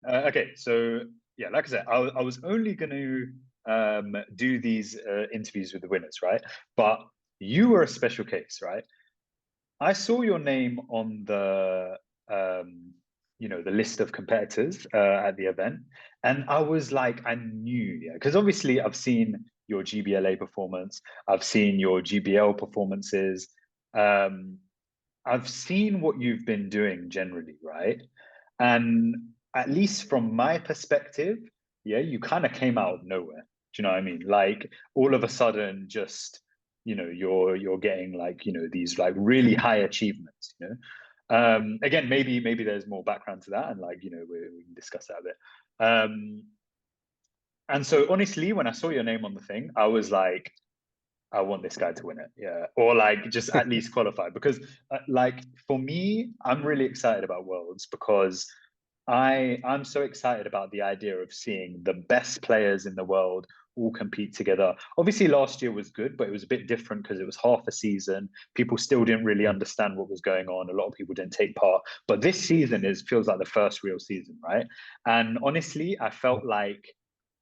Okay, so yeah, like I said, I was only going to do these interviews with the winners, right? But you were a special case, right? I saw your name on the the list of competitors at the event, and I was like, I knew, yeah, because obviously I've seen your GBLA performance, I've seen your GBL performances, um, I've seen what you've been doing generally, right? And at least from my perspective, yeah, you kind of came out of nowhere. Do you know what I mean? Like all of a sudden, just you're getting like these like really high achievements. Again, maybe there's more background to that, and like we can discuss that a bit. And so honestly, when I saw your name on the thing, I was like, I want this guy to win it, yeah, or like just at least qualify because, like for me, I'm really excited about Worlds because I'm so excited about the idea of seeing the best players in the world all compete together. Obviously, last year was good, but it was a bit different because it was half a season. People still didn't really understand what was going on. A lot of people didn't take part. But this season feels like the first real season, right? And honestly, I felt like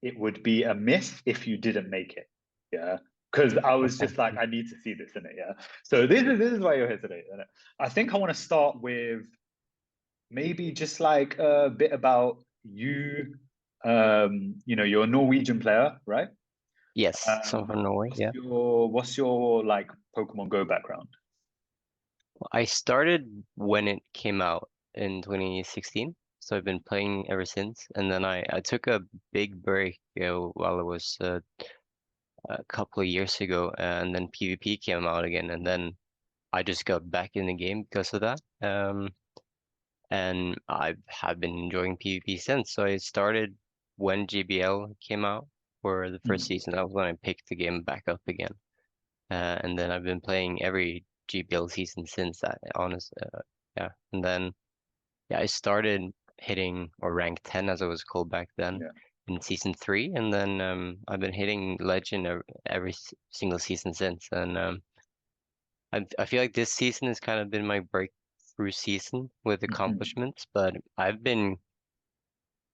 it would be a miss if you didn't make it. Yeah. Because I was just like, I need to see this in it. Yeah. So this is why you're here today. Isn't it? I think I want to start with maybe just like a bit about you. You're a Norwegian player, right? Yes, so from Norway, What's yeah. your like Pokemon Go background? I started when it came out in 2016, so I've been playing ever since. And then I took a big break while it was a couple of years ago, and then PvP came out again, and then I just got back in the game because of that. And I have been enjoying PvP since. So I started when GBL came out for the first Mm. season. That was when I picked the game back up again. And then I've been playing every GBL season since that, honest. Yeah. And then, yeah, I started hitting or rank 10 as it was called back then Yeah. in season 3. And then I've been hitting Legend every single season since. And I feel like this season has kind of been my breakthrough season with Hmm. accomplishments, but I've been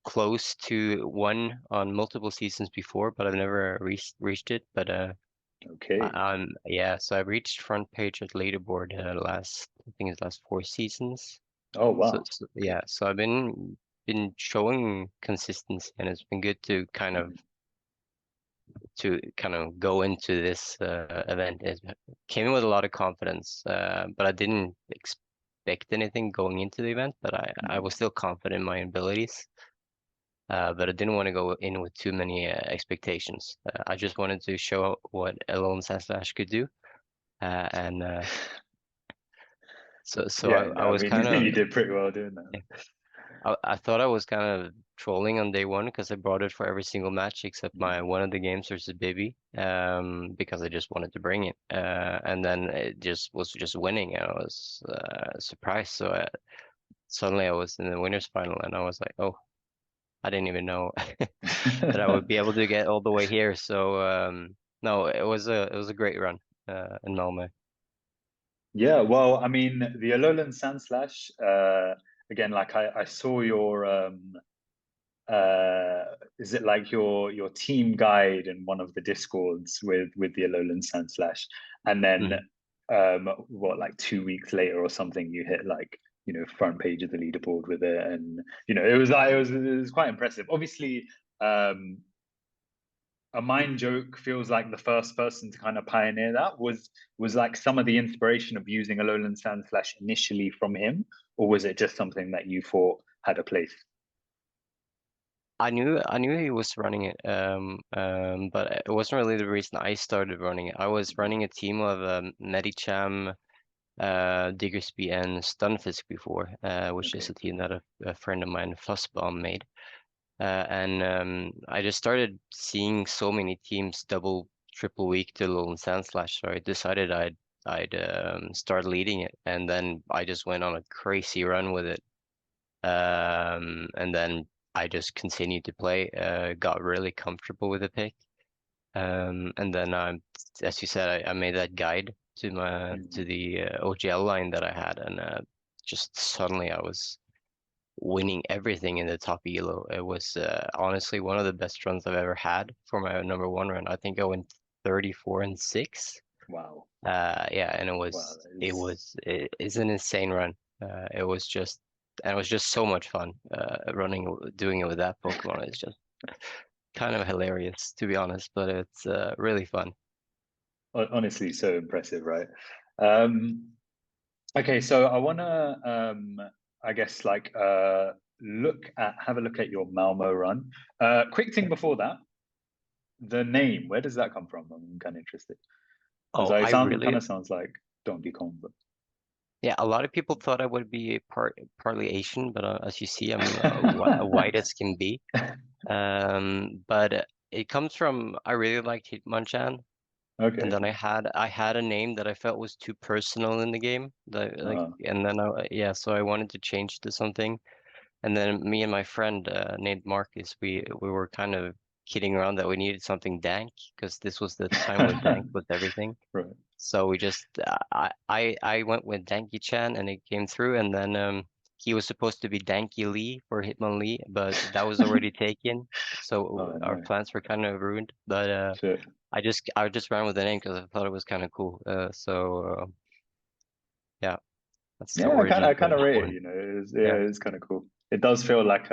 close to one on multiple seasons before, but I've never reached it. But Okay. yeah, so I reached front page at leaderboard I think it's last 4 seasons. Oh So, wow. so Okay. yeah, so I've been showing consistency, and it's been good to kind of go into this event. It came in with a lot of confidence, but I didn't expect anything going into the event, but I was Mhm. still confident in my abilities. But I didn't want to go in with too many expectations. I just wanted to show what Alolan Sandslash could do. And so Yeah, I I was mean, kind of you did pretty well doing that. I thought I was kind of trolling on day one because I brought it for every single match except my Mm. one of the games versus Baby, because I just wanted to bring it. And then it just was just winning. And I was surprised. So suddenly I was in the winners final, and I was like, oh, I didn't even know that I would be able to get all the way here. So no, it was a great run in Malmö. Yeah, well, I mean, the Alolan Sandslash, again, like I saw your is it like your team guide in one of the discords with the Alolan Sandslash, and then Mhm. what, like 2 weeks later or something, you hit like front page of the leaderboard with it, and it was like it was quite impressive. Obviously, um a mind joke feels like the first person to kind of pioneer that was like some of the inspiration of using Alolan Sandslash initially from him, or was it just something that you thought had a place? I knew he was running it, but it wasn't really the reason I started running it. I was running a team of Medicham, Diggersby, and Stunfisk before, which is Okay. a team that a friend of mine, Fussbomb, made. And I just started seeing so many teams double, triple week to Lowland Sandslash, so I decided I'd start leading it, and then I just went on a crazy run with it. And then I just continued to play, got really comfortable with the pick. And then as you said, I made that guide to Mhm. the OGL line that I had, and just suddenly I was winning everything in the top elo. It was honestly one of the best runs I've ever had for my number one run. I think I went 34-6. Wow. Yeah, and Wow. it's an insane run. It was just so much fun. Doing it with that Pokemon is just kind of hilarious, to be honest, but it's really fun. Honestly, so impressive, right? Um, okay, so I wanna I guess like have a look at your Malmo run. Quick thing before that, the name, where does that come from? I'm kind of interested. Because Oh, I I sound really kind of sounds like Donkey Kong, but Yeah, a lot of people thought I would be partly Asian, but as you see, I'm white as can be. But it comes from I really liked Hitmonchan, and okay. then I had a name that I felt was too personal in the game. Uh, And then yeah, so I wanted to change to something. And then me and my friend named Marcus, we were kind of kidding around that we needed something dank because this was the time where dank was everything. right. So we just I went with DankeyChan and it came through, and then he was supposed to be Danky Lee for Hitmonlee, but that was already taken. So Oh our no, plans were kind of ruined. But shit. I just ran with the name because I thought it was kind of cool. Yeah, that's the Yeah, I origins of kind of that rate it. one. You know, Yeah. it's kind of cool. It does feel like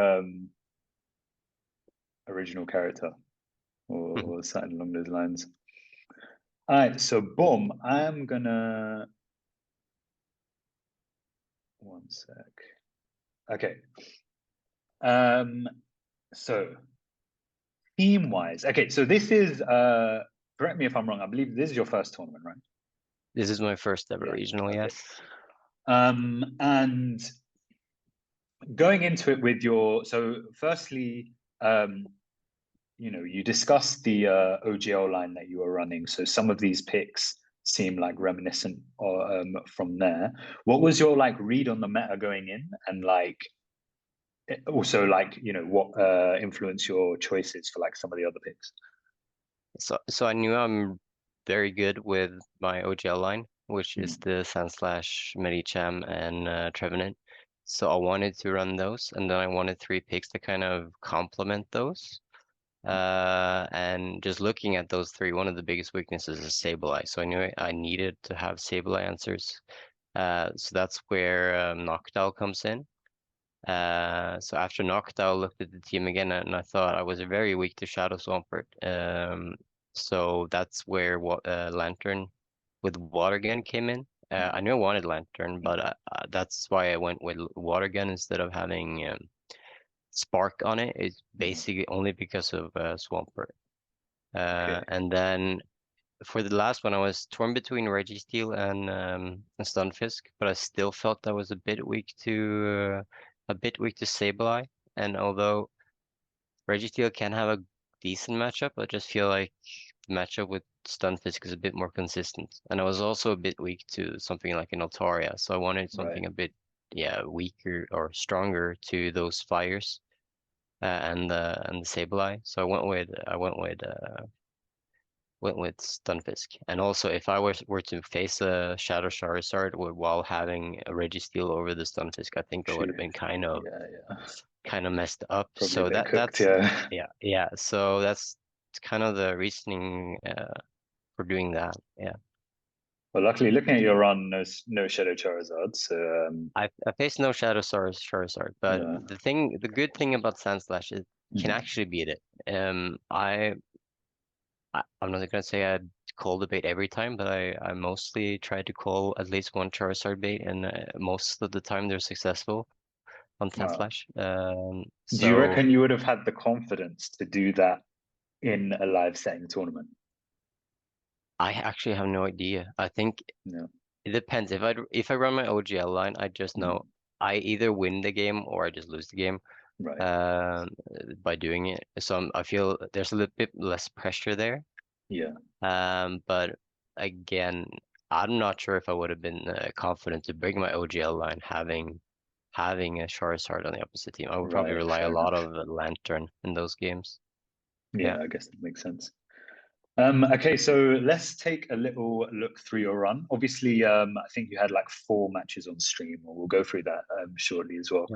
original character or something along those lines. All right, so boom, I'm gonna one sec. Okay. Um, so team wise, okay, so this is correct me if I'm wrong. I believe this is your first tournament, right? This is my first ever Yeah. regional, Okay. yes. And going into it with your so firstly, you know, you discussed the OGL line that you were running. So some of these picks seem like reminiscent or from there. What was your like read on the meta going in, and like also like you know what influenced your choices for like some of the other picks? So I knew I'm very good with my OGL line, which is Mm. the Sandslash, Medicham, and Trevenant. So I wanted to run those, and then I wanted three picks to kind of complement those. And just looking at those three, one of the biggest weaknesses is Sableye. So I knew I needed to have Sableye answers. So that's where Noctowl comes in. So after Noctowl, looked at the team again, and I thought I was very weak to Shadow Swampert. So that's where Lantern with Water Gun came in. I knew I wanted Lantern, but that's why I went with Water Gun instead of having Spark on it. It's Mm. basically only because of Swampert. Okay. And then for the last one, I was torn between Registeel and Stunfisk, but I still felt I was a bit weak to Sableye. And although Registeel can have a decent matchup, I just feel like the matchup with Stunfisk is a bit more consistent. And I was also a bit weak to something like an Altaria, so I wanted Right. something a bit, yeah, weaker or stronger to those fires and the Sableye. So went with Stunfisk. And also, if I were to face a Shadow Charizard while having a Registeel over the Stunfisk, I think I would True. have been Yeah. Yeah. kind of messed up. Probably a So bit cooked. that's Yeah. yeah. So that's kind of the reasoning for doing that. Yeah, Well, luckily, looking at your run, no Shadow Charizard. So I faced no Shadow Charizard, but yeah. the good thing about Sandslash is you can Mm. actually beat it. I'm not gonna say I call the bait every time, but I mostly try to call at least one Charizard bait, and most of the time they're successful on Wow. Sandslash. Do you So reckon you would have had the confidence to do that in a live setting tournament? I actually have no idea. I think No. it depends. If I run my OGL line, I just know Mm. I either win the game or I just lose the game Right. um, by doing it. So I feel there's a little bit less pressure there. Yeah. But again, I'm not sure if I would have been confident to bring my OGL line having a Charizard on the opposite team. I would probably Right. rely a Fair lot enough. of Lantern in those games. Yeah. Yeah, I guess that makes sense. Okay, so let's take a little look through your run. Obviously, I think you had like 4 matches on stream, or we'll go through that shortly as well.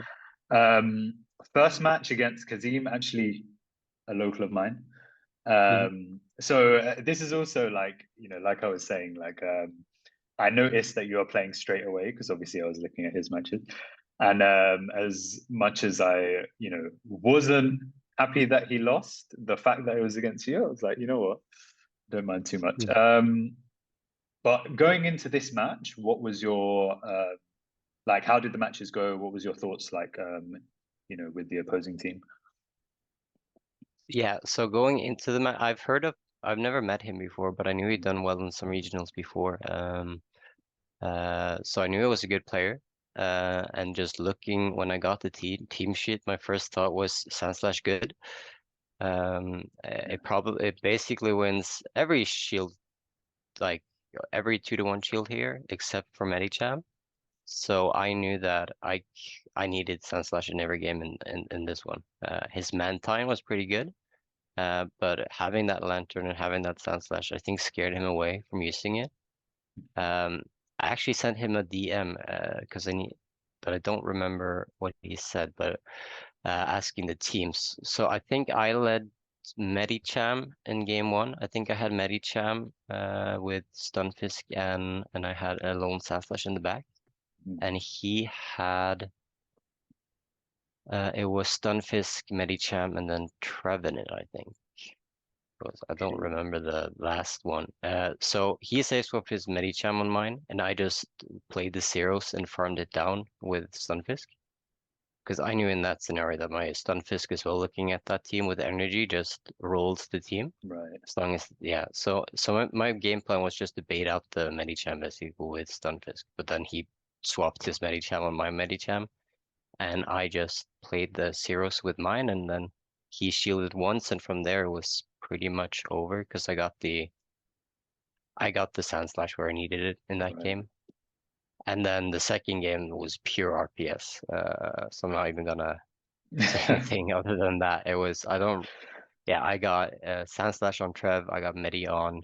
Um, First match against Kazim, actually a local of mine. Mhm. So this is also like, like I was saying, like I noticed that you are playing straight away because obviously I was looking at his matches. And as much as I, wasn't happy that he lost, the fact that it was against you, I was like, you know what? Don't mind too much. Mm. But going into this match, what was your like? How did the matches go? What was your thoughts like? With the opposing team. Yeah, so going into the match, I've never met him before, but I knew he'd done well in some regionals before. So I knew he was a good player. And just looking when I got the team sheet, my first thought was Sandslash good. It basically wins every shield, like every 2-to-1 shield here, except for Medicham. So I knew that I needed Sandslash in every game in this one. His Mantine was pretty good. But having that lantern and having that Sandslash, I think scared him away from using it. Um, I actually sent him a DM because but I don't remember what he said, but asking the teams. So I think I led Medicham in game one. I think I had Medicham with Stunfisk and I had a lone Sandslash in the back, and he had it was Stunfisk, Medicham, and then Trevenant, I think. I don't Okay. remember the last one. So he safe swapped his Medicham on mine, and I just played the zeros and farmed it down with Stunfisk. Because I knew in that scenario that my Stunfisk as well, looking at that team with energy, just rolls the team. Right. As long as, yeah. So my game plan was just to bait out the Medicham basically with Stunfisk. But then he swapped his Medicham on my Medicham, and I just played the zeros with mine, and then he shielded once, and from there it was pretty much over because I got the Sandslash where I needed it in that Right. game. And then the second game was pure RPS. So I'm not even gonna say anything other than that. It was I don't yeah, I got Sandslash on Trev, I got Medi on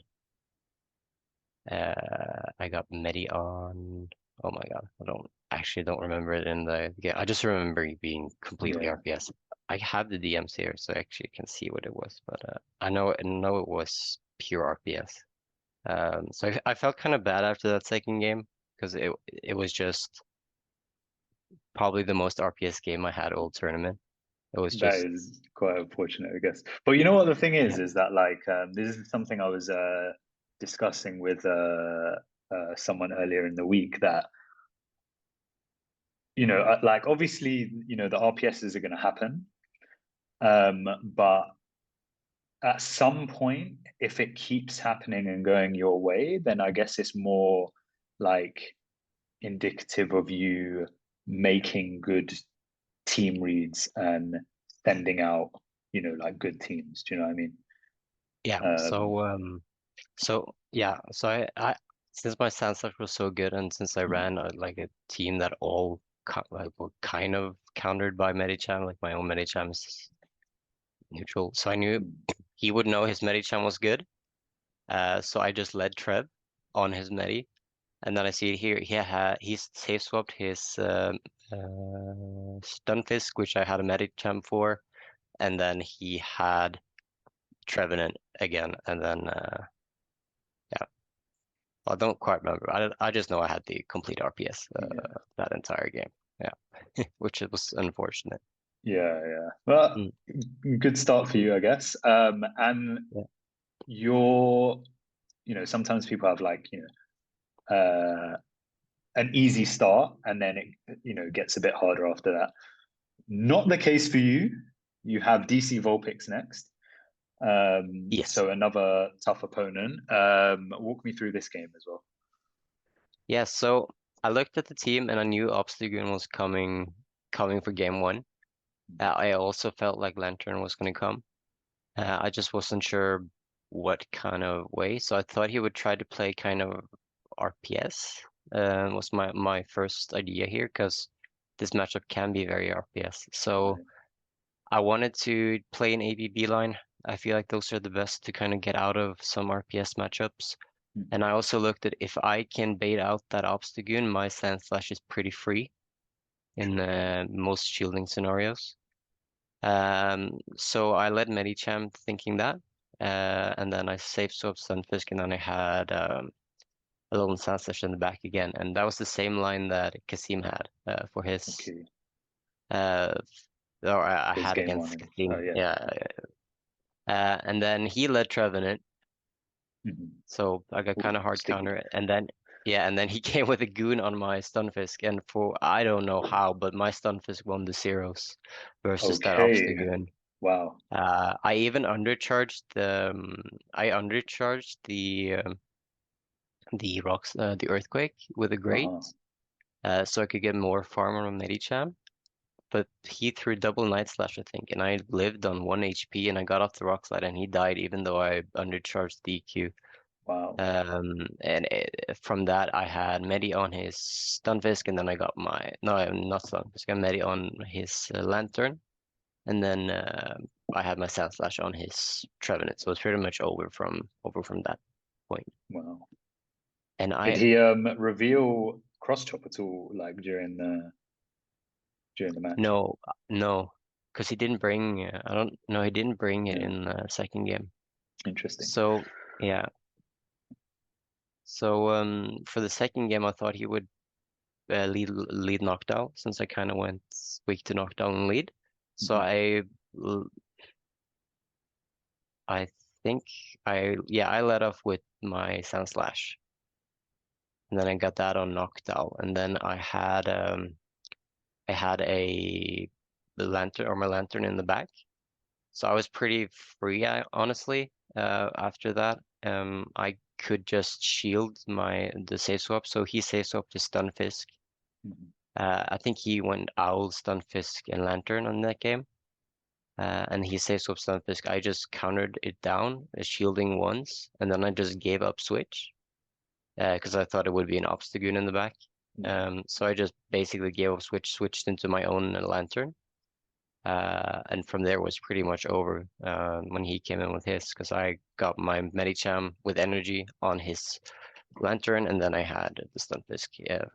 oh my God, I don't remember it in the game. I just remember it being completely Yeah. RPS. I have the DMs here so I actually can see what it was, but I know it was pure RPS. So I felt kind of bad after that second game because it was just probably the most RPS game I had all tournament. It was That just is quite unfortunate, I guess. But you know what the thing yeah, is that like this is something I was discussing with someone earlier in the week that like obviously the RPSs are going to happen, but at some point, if it keeps happening and going your way, then I guess it's more like indicative of you making good team reads and sending out, like good teams. Do you know what I mean? yeah. Um, So since my Sandslash was so good and since I ran like a team that all like were kind of countered by Medicham, like my own Medicham is neutral, so I knew he would know his Medicham was good. So I just led Trev on his Medi. And then I see here he's safe swapped his Stunfisk, which I had a Medicham for, and then he had Trevenant again, and then yeah, I don't quite remember. I just know I had the complete RPS yeah, that entire game. Yeah, which it was unfortunate. yeah. Well, Mm, good start for you, I guess. And yeah. you're, sometimes people have like, an easy start and then it, gets a bit harder after that. Not the case for you. You have DC Vulpix next. Yes. So another tough opponent. Walk me through this game as well. Yeah. So I looked at the team and I knew Obstagoon was coming for game one. I also felt like Lantern was going to come. I just wasn't sure what kind of way, so I thought he would try to play kind of RPS. Was my first idea here because this matchup can be very RPS. So Right. I wanted to play an ABB line. I feel like those are the best to kind of get out of some RPS matchups. And I also looked at if I can bait out that Obstagoon, my Sandslash is pretty free. in most shielding scenarios. So I led Medicham thinking that, and then I safe swapped Stunfisk, and then I had Alolan Sandslash in the back again, and that was the same line that Kasim had for his. Okay. Or I His had game one. against Kasim. Oh yeah. Yeah. And then he led Trevenant, Mhm. so I got kind Ooh, of hard sticky. counter, and then yeah, and then he came with a goon on my Stunfisk, and for I don't know how, but my Stunfisk won the zeros versus that Okay. Obstagoon. Wow. I even undercharged the rocks, the earthquake with a great, Uh-huh. so I could get more farm on Medicham. But he threw double Night Slash, I think, and I lived on 1 HP, and I got off the rock slide, and he died even though I undercharged DQ. Wow. From that, I had Medi on his Stunfisk, and then I got my no, not Stunfisk, I got Medi on his Lantern, and then I had my Sandslash on his Trevenant, so it's pretty much over from that point. Wow. And Did I he reveal cross chop at all, like during the match? no no, because he didn't bring I don't know, he didn't bring it Yeah. in the second game. Interesting. So yeah, so for the second game, I thought he would lead knockdown since I kind of went weak to knockdown and lead. So Mhm. I think I led off with my Sandslash, and then I got that on knockdown, and then I had the lantern or my lantern in the back, so I was pretty free. Honestly, after that, I could just shield the safe swap. So he safe swapped his Stunfisk. Mhm. I think he went Owl, Stunfisk, and Lantern on that game. And he safe swapped Stunfisk. I just countered it down, shielding once, and then I just gave up switch because I thought it would be an Obstagoon in the back. Yeah. So I just basically gave up switch, switched into my own Lantern. And from there was pretty much over when he came in with his, because I got my Medicham with energy on his Lantern, and then I had the Stunfisk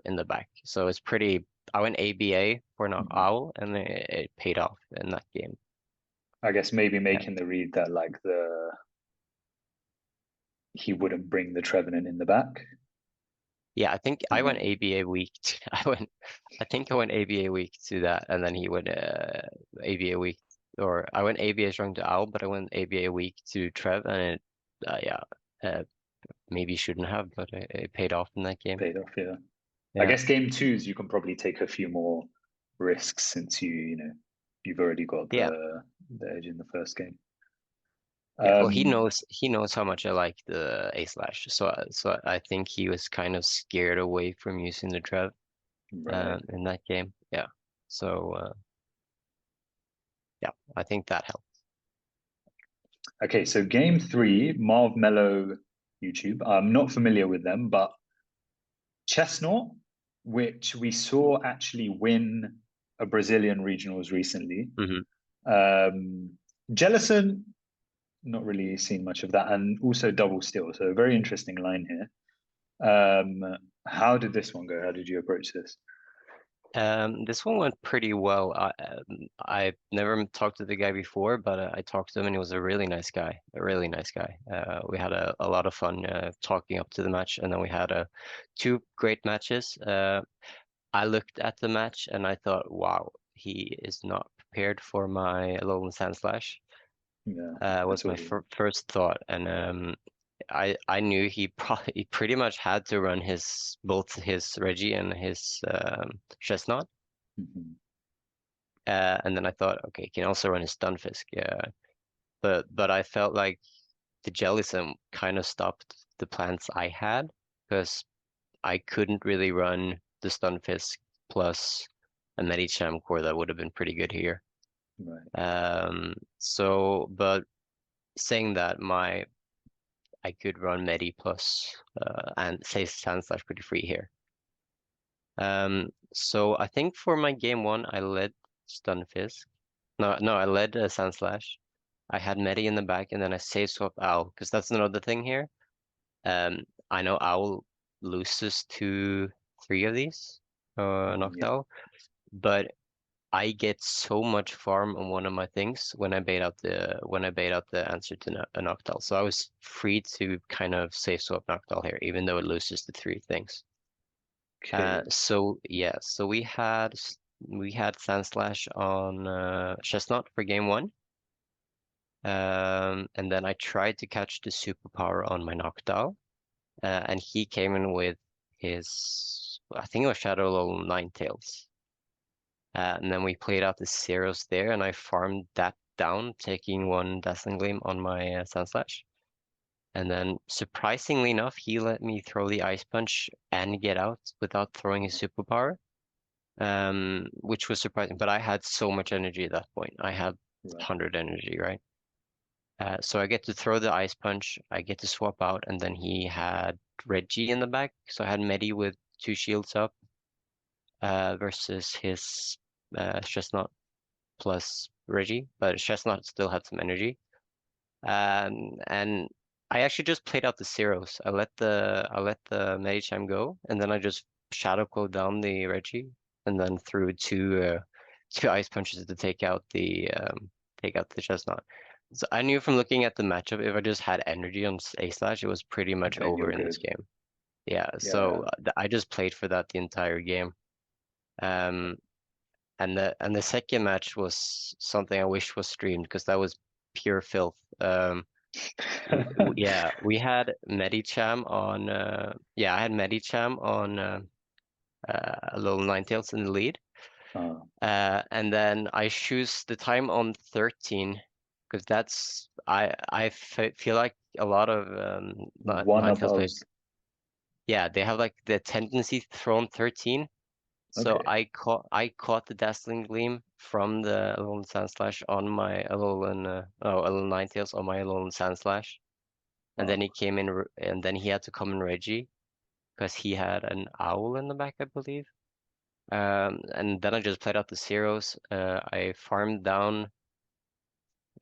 in the back. So it's pretty. I went ABA for an Mhm. Owl, and it paid off in that game. I guess maybe Yeah, making the read that like he wouldn't bring the Trevenant in the back. yeah. I think You I know? went ABA week. I think I went ABA week to that, and then he went ABA week, or I went ABA strong to Owl, but I went ABA week to Trev, and yeah, uh, maybe shouldn't have, but it paid off in that game. Paid off, yeah. I Yeah. guess game twos you can probably take a few more risks since you've already got Yeah. the edge in the first game. Yeah. Well, he Um, knows he knows how much I like the A slash, so I think he was kind of scared away from using the Trev right. in that game. Yeah. So yeah, I think that helped. Okay, so game three, Marv Mello YouTube. I'm not familiar with them, but Chestnut, which we saw actually win a Brazilian regionals recently. Hmm. Um, Jellison, not really seen much of that, and also Double Still. So a very interesting line here. How did this one go? How did you approach this? This one went pretty well. I never talked to the guy before, but I talked to him, and he was a really nice guy. A really nice guy. We had a lot of fun talking up to the match, and then we had two great matches. I looked at the match and I thought, wow, he is not prepared for my Alolan Sandslash. Yeah, I Was saw my you. first thought, and I knew he probably he pretty much had to run both his Reggie and his Chestnut. Mhm. And then I thought, okay, he can also run his Stunfisk. Yeah, but I felt like the Jellicent kind of stopped the plans I had because I couldn't really run the Stunfisk plus a Medicham core that would have been pretty good here. Right. But saying that, I could run Medi plus and say Sandslash pretty free here. So I think for my game one, I led Stunfisk. No, I led Sandslash. I had Medi in the back, and then I save swap Owl because that's another thing here. I know Owl loses to three of these Yeah. knocked out. but I get so much farm on one of my things when I bait out the answer to a Noctowl. So I was free to kind of safe swap Noctowl here, even though it loses the three things. Okay. So yeah, so we had Sandslash on Chestnut for game one. And then I tried to catch the superpower on my Noctowl, and he came in with his, I think it was Shadow Alolan Ninetales. And then we played out the zeros there, and I farmed that down, taking one Dazzling Gleam on my Sandslash. And then, surprisingly enough, he let me throw the Ice Punch and get out without throwing his superpower, which was surprising. But I had so much energy at that point. I had Right. 100 energy, right? So I get to throw the Ice Punch, I get to swap out, and then he had Reggie in the back. So I had Medi with 2 shields up versus his Chestnut plus Reggie, but Chestnut still had some energy. And I actually just played out the zeros. I let the Medicham go, and then I just Shadow Clone down the Reggie, and then threw two Ice Punches to take out the Chestnut. So I knew from looking at the matchup, if I just had energy on A/Slash, it was pretty much Then over you're in this good. game. Yeah, Yeah. so I just played for that the entire game. Um, and the second match was something I wish was streamed because that was pure filth. Yeah, we had Medicham on. Yeah, I had Medicham on a little Ninetales in the lead. Oh, And then I choose the time on 13 because I feel like a lot of one Ninetales players. above. Yeah, they have like the tendency to throw on 13. So Okay. I caught the Dazzling Gleam from the Alolan Sandslash on my Alolan Ninetales on my Alolan Sandslash, and then Wow. he came in and then he had to come in Reggie because he had an owl in the back, I believe. And then I just played out the zeros. I farmed down.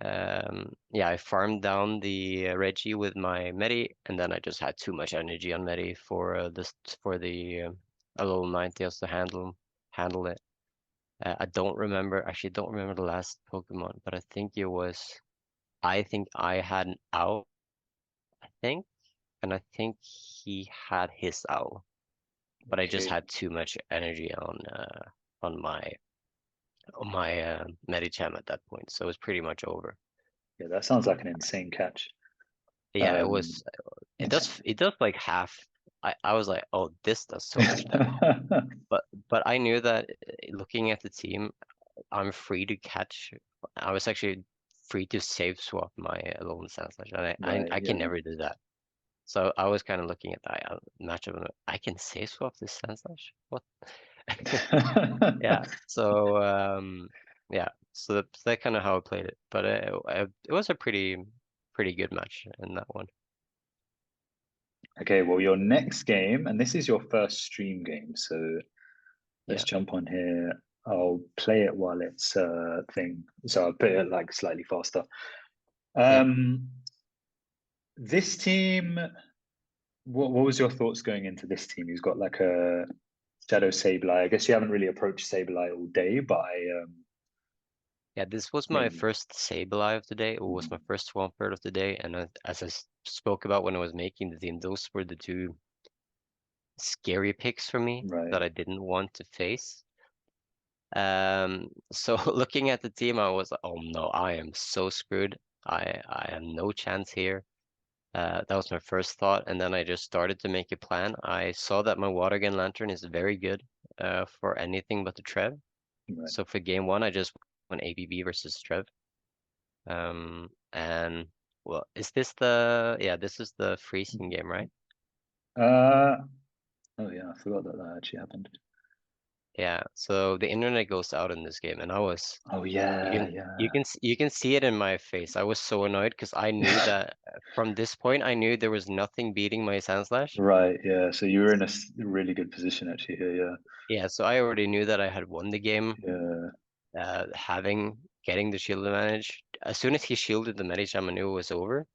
Yeah, I farmed down the Reggie with my Medi, and then I just had too much energy on Medi for the Alolan Ninetales to handle it. Actually don't remember the last Pokemon, but I think I had an owl, I think, and I think he had his owl, but I just Okay. had too much energy on my Medicham at that point, so it was pretty much over. Yeah, that sounds like an insane catch. Yeah, Um, it does like half. I was like, oh, this does so much damage. But I knew that looking at the team, I'm free to catch. I was actually free to save swap my Alolan Sandslash, and right. I can Yeah. never do that. So I was kind of looking at that matchup and I can save swap this Sandslash? What? Yeah. So yeah. So that's kind of how I played it. But it was a pretty good match in that one. Okay. Well, your next game, and this is your first stream game, so let's Yeah. jump on here. I'll play it while it's thing. So I'll put it like slightly faster. Yeah. Um, this team. What was your thoughts going into this team? He's got like a Shadow Sableye. I guess you haven't really approached Sableye all day, but Yeah, this was my maybe. first Sableye of the day. It was my first Swampert of the day, and as I spoke about when I was making the team, those were the two scary picks for me Right. that I didn't want to face. So looking at the team, I was like, oh no, I am so screwed. I have no chance here. That was my first thought, and then I just started to make a plan. I saw that my Water Gun Lantern is very good for anything but the Trev. Right. So for game one, I just went ABB versus Trev. And well, this is the freezing game, right? Uh oh yeah, I forgot that that actually happened. Yeah. So the internet goes out in this game, and Oh you yeah, can yeah. you can see it in my face. I was so annoyed because I knew that from this point I knew there was nothing beating my Sandslash. Right, yeah. So you were in a really good position actually here, yeah. Yeah, so I already knew that I had won the game, Yeah, getting the shield advantage. As soon as he shielded the Medicham, I knew it was over.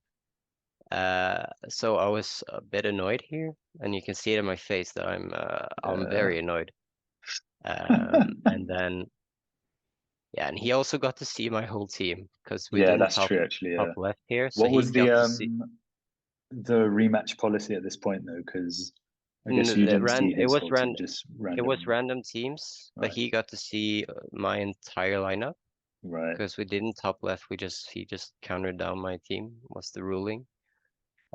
So I was a bit annoyed here, and you can see it in my face that I'm yeah. very annoyed. And then yeah, and he also got to see my whole team because we Yeah, didn't that's true actually. top Yeah. left here, so What he was got to see. the rematch policy at this point though? Because I guess you It didn't ran. see his whole team, just It was random. random teams, but Right. he got to see my entire lineup Right. because we didn't top left. He just countered down my team. Was the ruling.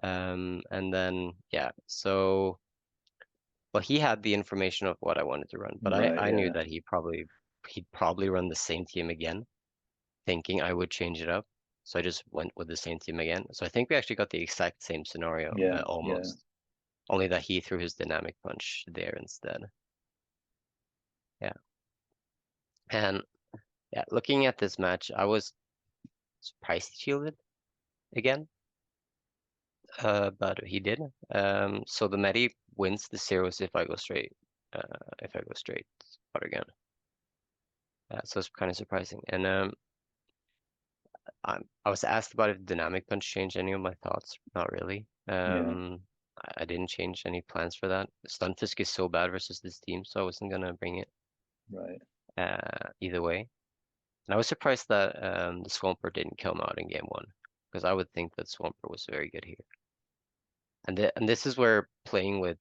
And then yeah, so well, he had the information of what I wanted to run, but Right. I knew Yeah. that he'd probably run the same team again, thinking I would change it up. So I just went with the same team again. So I think we actually got the exact same scenario, Yeah. Yeah. almost. Only that he threw his dynamic punch there instead. Yeah. And yeah, looking at this match, I was surprised he shielded again. But he did. So the Medi wins the zeros if I go straight. If I go straight out again. So it's kind of surprising. And I was asked about if dynamic punch changed any of my thoughts. Not really. Yeah. I didn't change any plans for that. Stunfisk is so bad versus this team, so I wasn't gonna bring it Right. either way. And I was surprised that the Swampert didn't come out in game one, because I would think that Swampert was very good here. And this is where playing with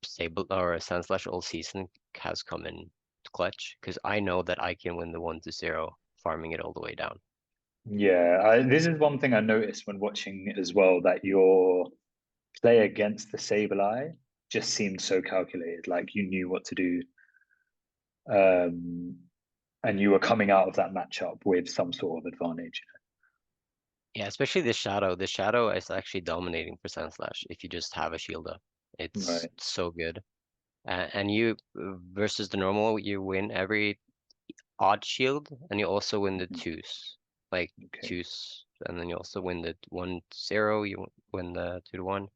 Sable or Sandslash all season has come in clutch, because I know that I can win the 1-0, farming it all the way down. Yeah. This is one thing I noticed when watching as well, that your play against the Sableye just seemed so calculated. Like you knew what to do. Um, and you were coming out of that matchup with some sort of advantage. Yeah, especially the Shadow. The Shadow is actually dominating for Sandslash if you just have a shield up. It's Right. so good. And you versus the normal, you win every odd shield, and you also win the Mhm. twos, like Okay. twos, and then you also win the 1-0. You win the 2-1.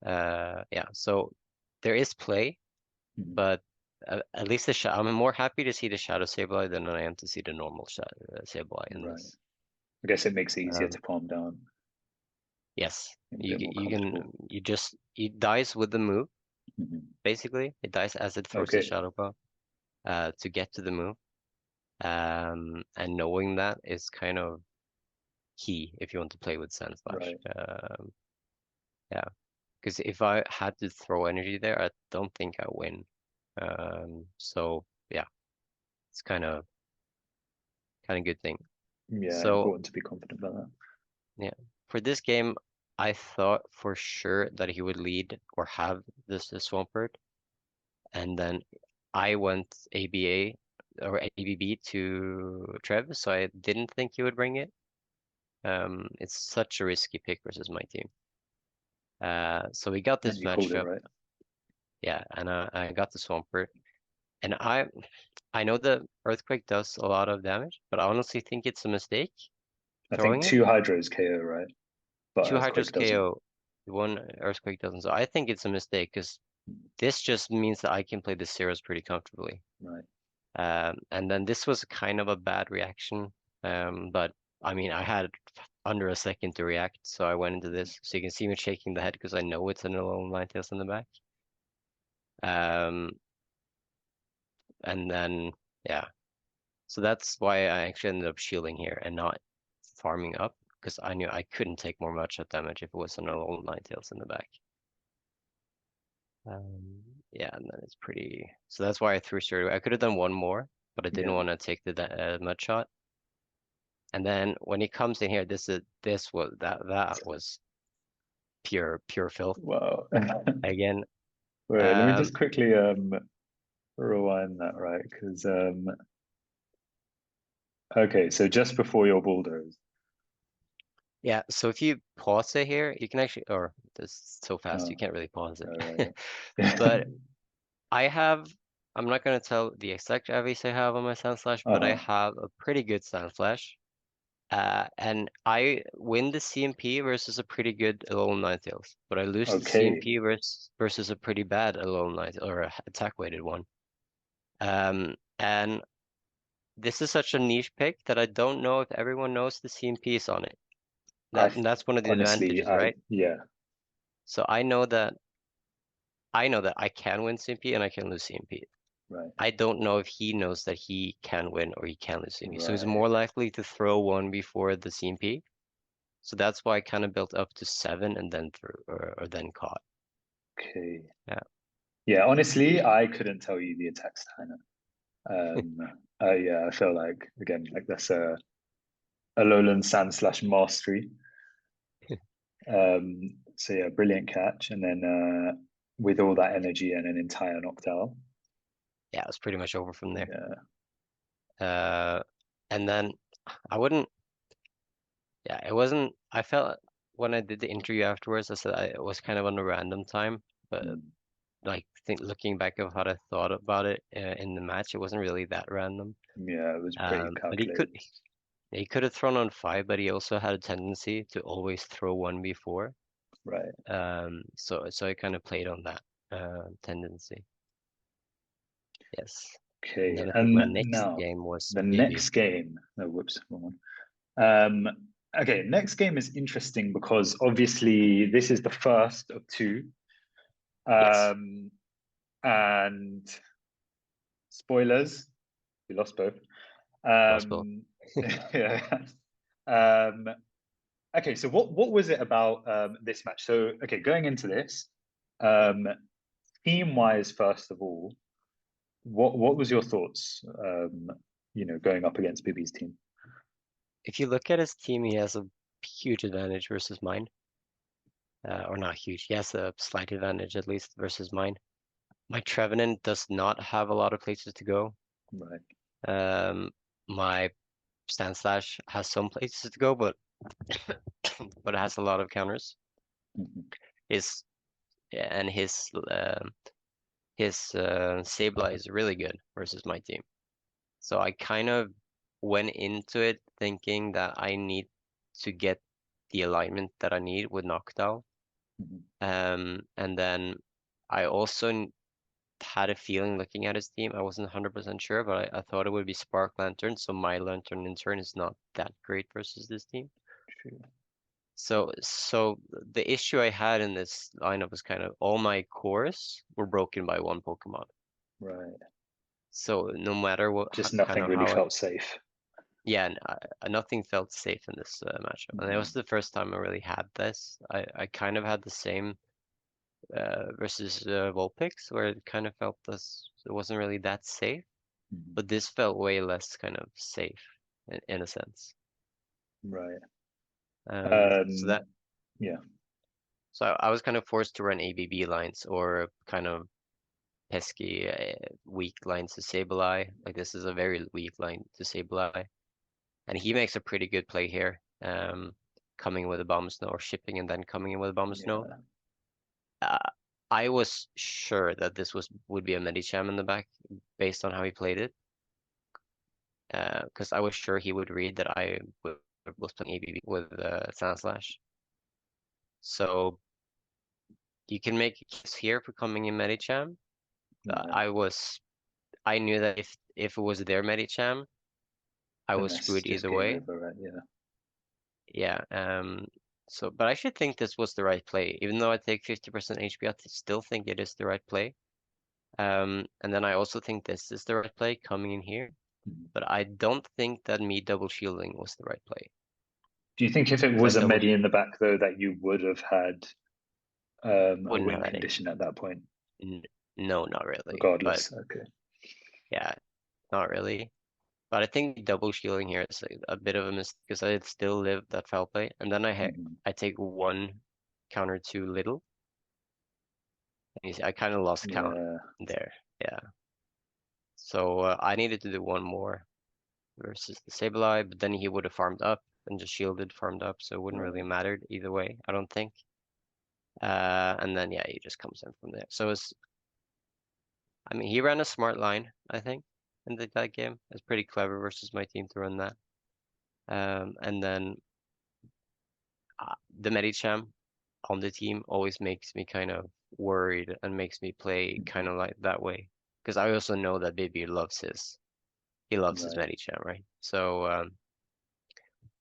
Yeah. So there is play, Mhm. but at least the shadow. I'm more happy to see the Shadow Sableye than I am to see the normal Sableye in Right. this. I guess it makes it easier Um, to calm down yes, and a bit more comfortable. it dies with the move. Mhm. Basically, it dies as it throws the Okay. shadow ball to get to the move. And knowing that is kind of key if you want to play with Sandslash. Right. Yeah, because if I had to throw energy there, I don't think I win. So yeah, it's kind of good thing. Yeah. So Important to be confident about that. yeah, for this game, I thought for sure that he would lead or have this Swampert, and then I went ABA or ABB to Trev, so I didn't think he would bring it. It's such a risky pick versus my team. So we got And this you called it matchup, right. yeah, and I got the Swampert, and I know the Earthquake does a lot of damage, but I honestly think it's a mistake I think throwing it. two Hydros KO, right? But Two Hydros Earthquake doesn't. KO, one Earthquake doesn't. So I think it's a mistake because this just means that I can play the zeros pretty comfortably. Right. And then this was kind of a bad reaction, but I mean I had under a second to react, so I went into this. So you can see me shaking the head because I know it's an Alolan Ninetales in the back. Um, and then yeah, so that's why I actually ended up shielding here and not farming up because I knew I couldn't take more matchup damage if it was an Alolan Ninetales in the back. Um, yeah, and then it's pretty. So that's why I threw straight away. I could have done one more, but I didn't Yeah. want to take the mud shot. And then when he comes in here, that was pure filth Wow. again. Wait, let me Um, just quickly rewind that, right? Because okay, so just before your bulldoze. yeah. So if you pause it here, you can actually, or this is so fast you Oh, can't really pause all it. right. Yeah. But I have. I'm not gonna tell the exact avis I have on my Sandslash, but I Uh-huh. have a pretty good Sandslash. And I win the CMP versus a pretty good Alolan Ninetales, but I lose the Okay. CMP versus a pretty bad Alolan Ninetales or a attack weighted one. And this is such a niche pick that I don't know if everyone knows the CMP is on it. I That's one of the honestly, advantages, right? yeah, So I know that I can win CMP and I can lose CMP. Right. I don't know if he knows that he can win or he can lose CMP. So he's Right. more likely to throw one before the CMP. So that's why I kind of built up to 7 and then through or then caught. Okay. Yeah. Yeah, honestly, I couldn't tell you the attack style. Yeah, I feel like again, like that's a Alolan Sandslash mastery. So yeah, brilliant catch, and then with all that energy and an entire Noctowl. Yeah, it was pretty much over from there. Yeah. And then I wouldn't. Yeah, it wasn't. I felt when I did the interview afterwards, I said it was kind of on a random time, but like looking back of how I thought about it in the match, it wasn't really that random. Yeah, it was pretty But calculated. he could have thrown on 5, but he also had a tendency to always throw one before. Right. So I kind of played on that tendency. Yes. And Okay. then I think my And next now game was the BB. next game. No, whoops, wrong one. Okay, next game is interesting because obviously this is the first of 2. Yes. And spoilers, we lost both. Lost both. Yeah. Um, okay, so what was it about this match? So okay, going into this, team-wise, first of all, what was your thoughts? Going up against BB's team. If you look at his team, he has a huge advantage versus mine. Or not huge. He has a slight advantage at least versus mine. My Trevenant does not have a lot of places to go. Right. My Sandslash has some places to go, but but it has a lot of counters. Mhm. His Sableye is really good versus my team. So I kind of went into it thinking that I need to get the alignment that I need with Noctowl. Mhm. And then I also had a feeling looking at his team. I wasn't 100% sure, but I thought it would be Spark Lantern. So my Lantern in turn is not that great versus this team. True. So the issue I had in this lineup was kind of all my cores were broken by one Pokemon. Right. So no matter what Just kind nothing of really how felt safe. yeah, nothing felt safe in this matchup, and it was the first time I really had this. I kind of had the same versus Vulpix, where it kind of felt this it wasn't really that safe, Mhm. but this felt way less kind of safe in a sense. Right. So that Yeah. so I was kind of forced to run ABB lines or kind of pesky weak lines to Sableye. Like this is a very weak line to Sableye. And he makes a pretty good play here, coming with a Bomb Snow or shipping and then coming in with a Bomb Snow. Yeah. I was sure that this would be a Medicham in the back based on how he played it, because I was sure he would read that I was playing ABB with Sandslash. So you can make a case here for coming in Medicham. Yeah. I knew that if it was their Medicham, I Then was that's screwed just either game way. over, right? Yeah. Yeah, so, but I should think this was the right play. Even though I take 50% HP, I still think it is the right play. And then I also think this is the right play coming in here. Mhm. But I don't think that me double shielding was the right play. Do you think if it 'Cause I was a Medi in the back though, that you would have had a wouldn't win have any. condition at that point, No, not really. But regardless? Okay. yeah, not really. But I think double shielding here is a bit of a mistake because I still live that foul play. And then Mhm. I take one counter too little. And you see, I kind of lost count Yeah. there. Yeah. So I needed to do one more versus the Sableye, but then he would have farmed up and just shielded, farmed up, so it wouldn't really Right. mattered either way, I don't think. And then yeah, he just comes in from there. So I mean, he ran a smart line, I think, in that game. It's pretty clever versus my team to run that. And then the Medicham on the team always makes me kind of worried and makes me play kind Mhm. of like that way. Because I also know that Baby loves he loves his Right. Medicham, right? So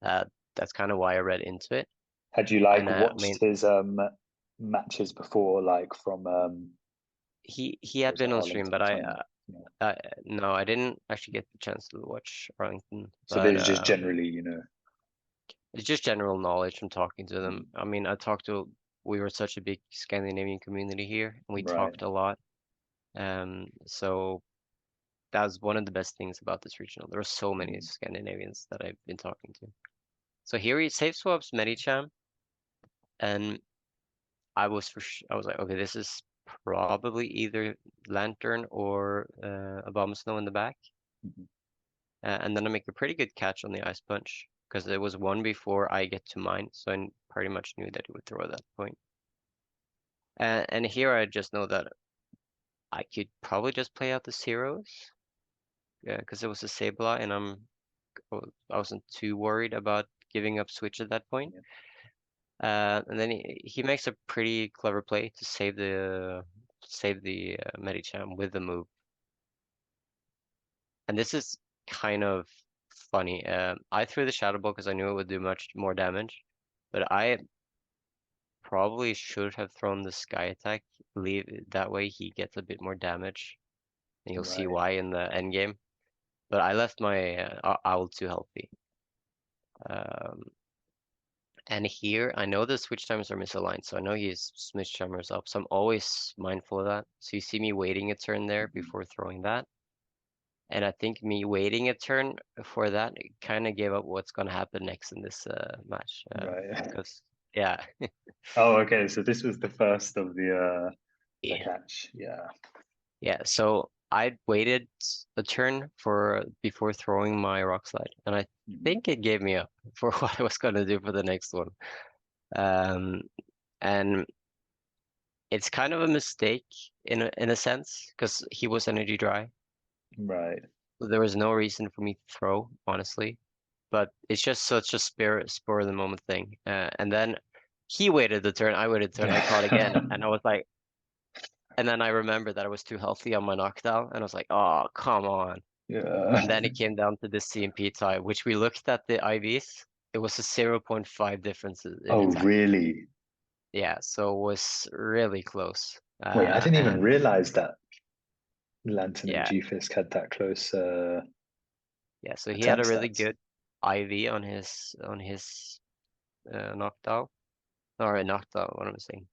uh, that's kind of why I read into it. Had you And like I watched mean, his matches before, like from he had was it been on stream, but Arlington tournament? No, I didn't actually get the chance to watch Arlington, So but there's just generally, it's just general knowledge from talking to them. mm, I mean, we were such a big Scandinavian community here, and we right. talked a lot. So that was one of the best things about this regional. There are so many Mm, Scandinavians that I've been talking to. So here he safe swaps Medicham, and I was like, okay, this is probably either Lantern or a Bomb Snow in the back. mhm. And then I make a pretty good catch on the Ice Punch because it was one before I get to mine, so I pretty much knew that he would throw at that point. And here I just know that I could probably just play out the zeros, yeah, because it was a Sableye, and I wasn't too worried about giving up switch at that point. Yeah. And then he makes a pretty clever play to save the Medicham with the move. And this is kind of funny. I threw the Shadow Ball because I knew it would do much more damage, but I probably should have thrown the Sky Attack. Leave that way he gets a bit more damage, and you'll see Right. why in the end game. But I left my Owl too healthy. Um, and here I know the switch times are misaligned, so I know he's switch timers up. So I'm always mindful of that. So you see me waiting a turn there Mhm. before throwing that. And I think me waiting a turn for that kind of gave up what's going to happen next in this match. Right. Because, yeah, Oh, okay. So this was the first of the yeah, catch. Yeah. yeah. So I waited a turn for before throwing my Rock Slide, and I Mhm. think it gave me up for what I was going to do for the next one. Um, and it's kind of a mistake in a sense because he was energy dry. Right. There was no reason for me to throw, honestly. But it's just such a spur of the moment thing. And then he waited the turn, I waited the turn, I caught again, and I was like, and then I remembered that I was too healthy on my knockdown, and I was like, oh, come on. Yeah. And then it came down to the CMP tie, which we looked at the IVs. It was a 0.5 differences in Oh, attack. really? Yeah, so it was really close. Wait, I didn't even And realize that Lantern and yeah, G-Fisk had that close yeah, so he had attack a really stats. good IV on his knockdown. Or knocked out, what am I saying?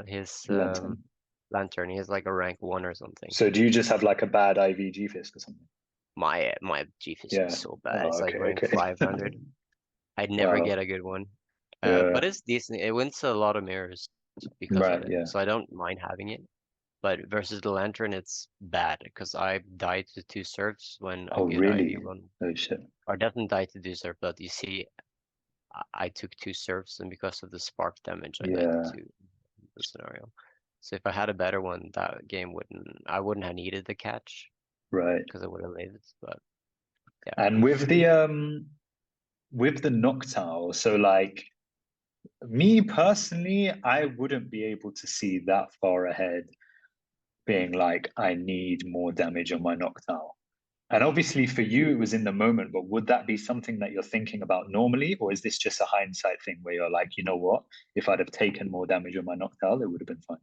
His Lantern. lantern. He has like a rank 1 or something. So do you just have like a bad IV G-Fisk or something? My G-Fisk is Yeah. so bad. Oh, It's like okay, rank okay. 500. I'd never Wow. get a good one. Yeah. But it's decent. It wins a lot of mirrors because of Right, it. yeah. So I don't mind having it. But versus the lantern, it's bad because I died to 2 serfs when a Oh, good really? IV one, Oh, shit. or doesn't die to 2 serfs. But you see, I took 2 serfs, and because of the spark damage, I died Yeah, to 2 the scenario. So if I had a better one, that game I wouldn't have needed the catch right. because I would have lived. But yeah, And with the Noctowl, so like me personally, I wouldn't be able to see that far ahead, being like, I need more damage on my Noctowl. And obviously for you, it was in the moment, but would that be something that you're thinking about normally? Or is this just a hindsight thing where you're like, you know what? If I'd have taken more damage on my Noctowl, it would have been fine.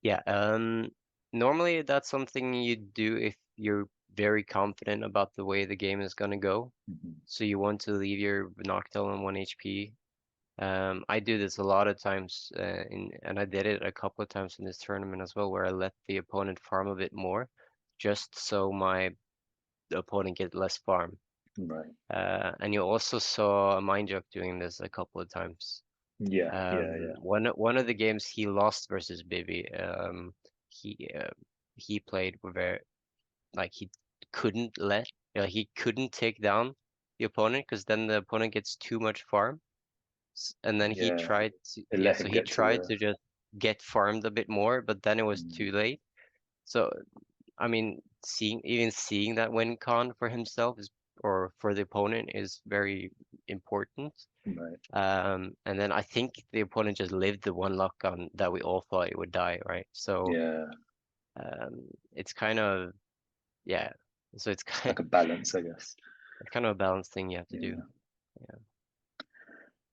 yeah. Normally that's something you do if you're very confident about the way the game is gonna go. Mhm. So you want to leave your Noctowl on 1 HP. I do this a lot of times, and I did it a couple of times in this tournament as well, where I let the opponent farm a bit more, just so the opponent get less farm. Right. And you also saw Mindjoke doing this a couple of times. Yeah, yeah, yeah. One of the games he lost versus Bibi, he uh, he played where like he couldn't take down the opponent because then the opponent gets too much farm, and then he Yeah. tried to It let so him he get to tried the to just get farmed a bit more, but then it was mm, too late. So I mean, seeing that win con for himself is or for the opponent is very important. right. And then I think the opponent just lived the one luck on that we all thought it would die, right? So Yeah. it's kind of yeah. So it's Like a balance, I guess. kind of a balanced thing you have to do. Yeah. Yeah.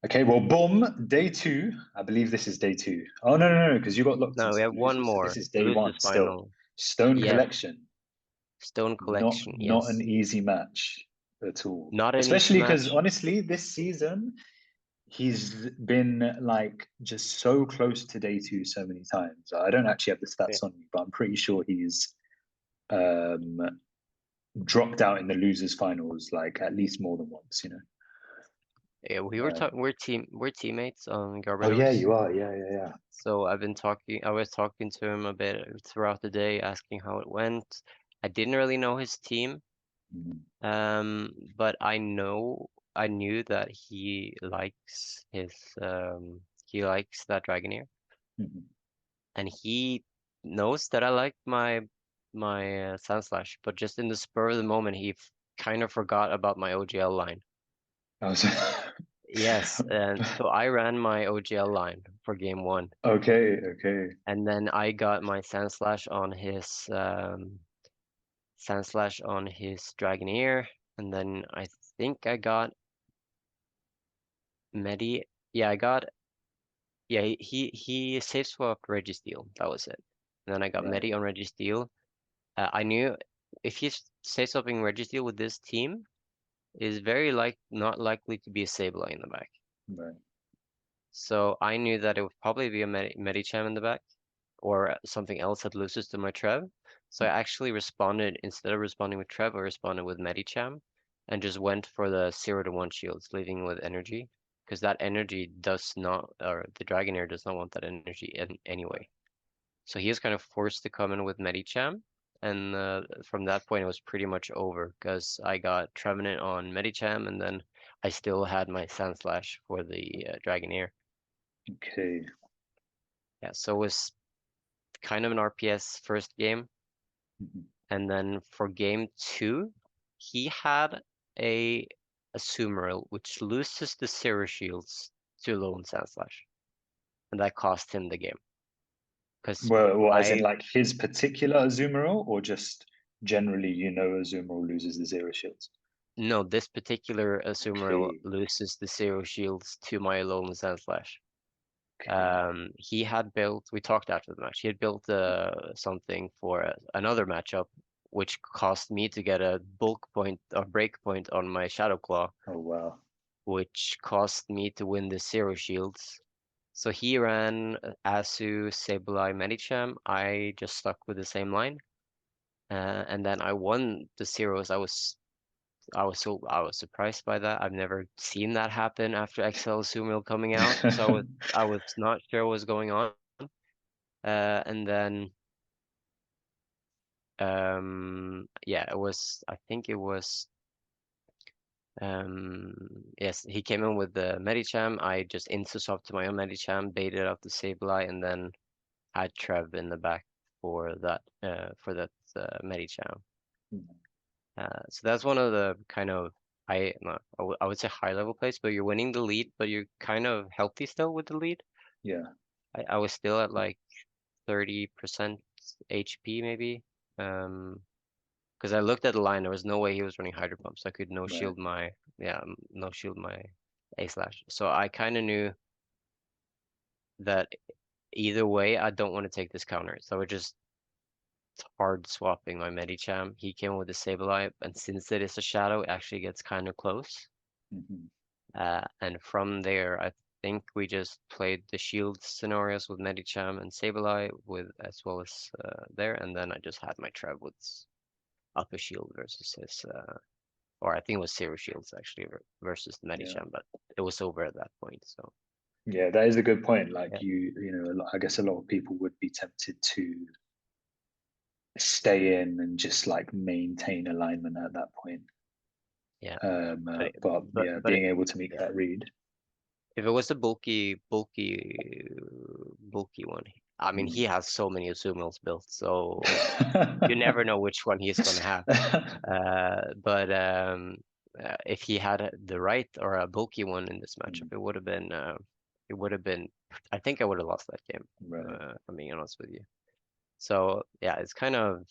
Okay, well, boom, day two. I believe this is day two. Oh no, no, no, because you got locked No, we into have one Lucis. So this more. is The day Lucis one still. final. Stone Yes. collection. Stone Not collection, not an yes. easy match at all. Not an easy Especially because match. honestly, this season he's been like just so close to day two so many times. I don't actually have the Yeah. stats on me, but I'm pretty sure he's um dropped out in the losers finals like at least more than once, you know. Yeah, we were talking. We're teammates on Oh yeah, Garbados. you are. Yeah, yeah, yeah. So I've been talking. I was talking to him a bit throughout the day, asking how it went. I didn't really know his team, Mhm. but I knew that he likes that Dragoneer, Mhm. and he knows that I like my Sandslash, but just in the spur of the moment, he kind of forgot about my OGL line. I was Yes, and so I ran my OGL line for game one, okay, okay. and then I got my Sandslash on his Dragoneer, and then I think I got Medi. Yeah, I got yeah. He safe swapped Registeel. That was it. And then I got Right, Medi on Registeel. I knew if he's safe swapping Registeel with this team, is very not likely to be a Sableye in the back. right. So I knew that it would probably be a Medicham in the back, or something else that loses to my Trev. So I actually responded, instead of responding with Trev, I responded with Medicham and just went for the 0 to 1 shields, leaving with energy. Because that energy does not, or the Dragonair does not want that energy in anyway. So he was kind of forced to come in with Medicham. And from that point, it was pretty much over because I got Trevenant on Medicham, and then I still had my Sandslash for the Dragonair. Okay. Yeah, so it was kind of an RPS first game. Mhm. And then for game two, he had a Sumeral, which loses the Zero Shields to Lone Sandslash. And that cost him the game. Because Well, as in I, like his particular Azumarill, or just generally, you know, Azumarill loses the zero shields. no, this particular Sumeral Okay, loses the Zero Shields to my Lone Sandslash. okay. He had built, we talked after the match, he had built something for another matchup, which cost me to get a bulk point or break point on my Shadow Claw, Oh wow. which cost me to win the Zero Shields. So he ran Asu, Sableye, Medicham. I just stuck with the same line. And then I won the Zeros. I was surprised by that. I've never seen that happen after XL Sumeral coming out. So I was not sure what was going on. And then yeah, I think it was um yes, he came in with the Medicham. I just insta-swapped to my own Medicham, baited out the Sableye, and then had Trev in the back for that Medicham. So that's one of the kind of I would say high level plays, but you're winning the lead, but you're kind of healthy still with the lead. Yeah. I was still at like 30% HP maybe. Um, because I looked at the line, there was no way he was running Hydro Pump, so I could Right. no shield my A slash. So I kind of knew that either way, I don't want to take this counter. So I would just hard swapping my Medicham. He came with a Sableye, and since it is a shadow, it actually gets kind of close. Mhm. And from there, I think we just played the shield scenarios with Medicham and Sableye with as well as there, and then I just had my Trev with up a shield versus his or I think it was Zero Shields actually versus the Yeah. Medicham, but it was over at that point. So Yeah, that is a good point. Like yeah, you know, I guess a lot of people would be tempted to stay in and just like maintain alignment at that point. yeah. But yeah, But being able to make yeah, that read. if it was a bulky one, I mean he Mm. has so many Azumals built, so you never know which one he's gonna have. But if he had the right or a bulky one in this matchup, Mm, it would have been. I think I would have lost that game. right. If I'm being honest with you. So yeah, it's kind of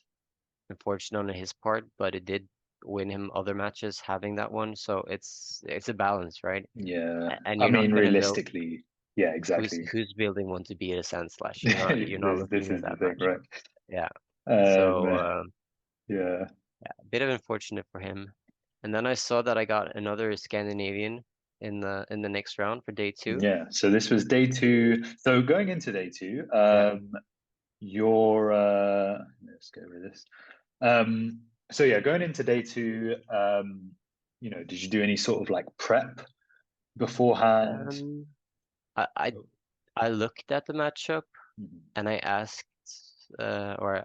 unfortunate on his part, but it did win him other matches having that one. So it's a balance, right? Yeah. And I you're not mean, gonna build realistically, yeah, exactly. who's building one to beat a Sand Slash. You're not This looking is at the that thing, matchup. right? Yeah. So Um, Yeah. A bit of unfortunate for him. And then I saw that I got another Scandinavian in the next round for day 2. Yeah. So this was day 2. So going into day 2, Yeah. your let's get rid of this. So yeah, going into day 2, did you do any sort of like prep beforehand? Um, I I Oh, I looked at the matchup mhm. and I asked, or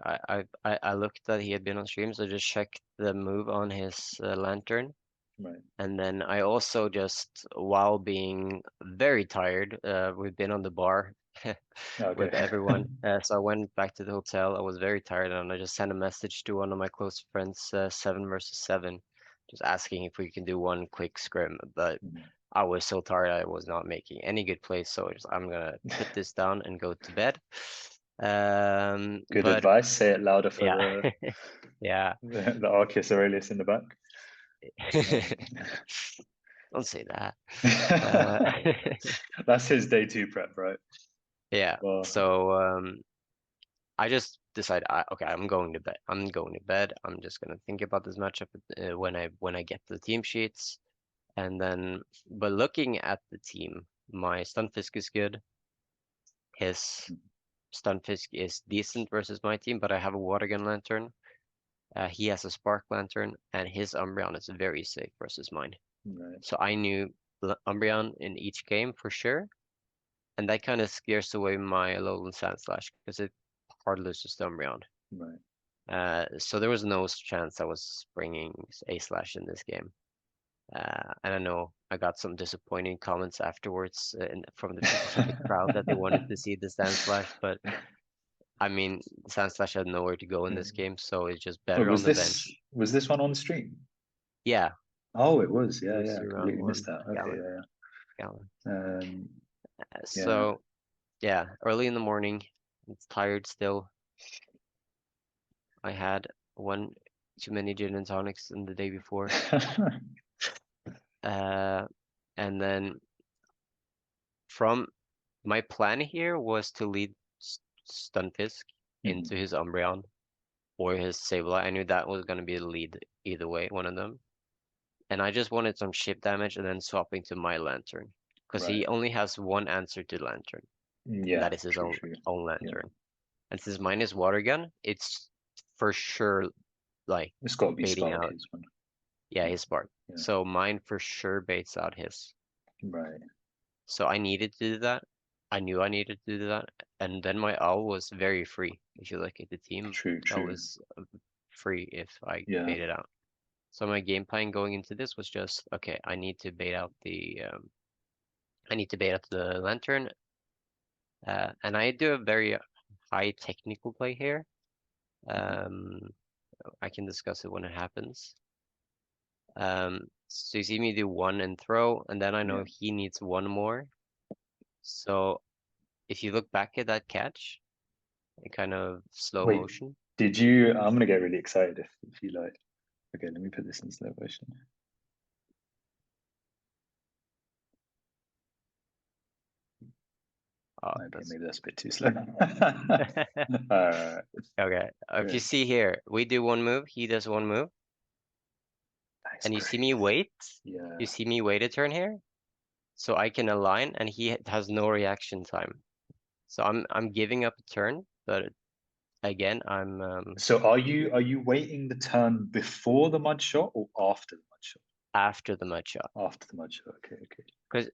I looked that he had been on stream, so just checked the move on his lantern. Right. And then I also just, while being very tired, we've been on the bar Okay. with everyone. So I went back to the hotel. I was very tired, and I just sent a message to one of my close friends, 7 versus 7, just asking if we can do one quick scrim. But Mhm. I was so tired, I was not making any good plays. So I'm gonna put this down and go to bed. Good But advice. Say it louder for yeah, the yeah. the Arceus Aurelius in the back. Don't say that. Uh, That's his day 2 prep, right? yeah. Well, So I just decided, okay, I'm going to bed. I'm going to bed. I'm just gonna think about this matchup when I get the team sheets, and then. But looking at the team, my Stunfisk is good. His Stunfisk is decent versus my team, but I have a Water Gun Lantern. He has a Spark Lantern, and his Umbreon is very safe versus mine. right, So I knew Umbreon in each game for sure, and that kind of scares away my Alolan Sandslash because it hard loses to Umbreon. right. So there was no chance I was bringing a slash in this game. And I know I got some disappointing comments afterwards from the people from the crowd that they wanted to see the Sand Slash, but I mean, Sand Slash had nowhere to go in Yeah. this game, so it's just But better on was the this bench. was this one on stream? Yeah, Oh, it was. it Yeah, was yeah. I around completely missed one that. Okay, gallon. yeah, Gallon. yeah. Yeah. So yeah, early in the morning, it's tired still. I had one too many gin and tonics in the day before. Uh, and then from my plan here was to lead Stunfisk Mhm. into his Umbreon or his Sableye. I knew that was going to be the lead either way, one of them. And I just wanted some ship damage and then swapping to my Lantern. Because Right. he only has one answer to Lantern, and Yeah. that is his True. own True. own Yeah. Lantern. And since mine is Water Gun, it's for sure like It's got to be baiting Spark out, his one. yeah, his Spark. Yeah. So mine for sure baits out his. Right. So I needed to do that. I knew I needed to do that. And then my owl was very free. If you look at the team, True. that True. was free if I Yeah. baited out. So my game plan going into this was just, okay, I need to bait out the lantern. And I do a very high technical play here. Mhm. Um, I can discuss it when it happens. So you see me do one and throw, and then I Yeah. know he needs one more. So if you look back at that catch, in kind of slow Wait. motion. Did you? I'm gonna get really excited if you like. Okay. Let me put this in slow motion. Oh, Okay. that's Maybe that's a bit too slow. All right. okay. If you Good. see here, we do one move, he does one move, That's and you see great. me wait. Yeah. You see me wait a turn here, so I can align, and he has no reaction time. So I'm giving up a turn, but again, I'm So are you waiting the turn before the mud shot or after the mud shot? after the mud shot. After the mud shot. Okay, okay.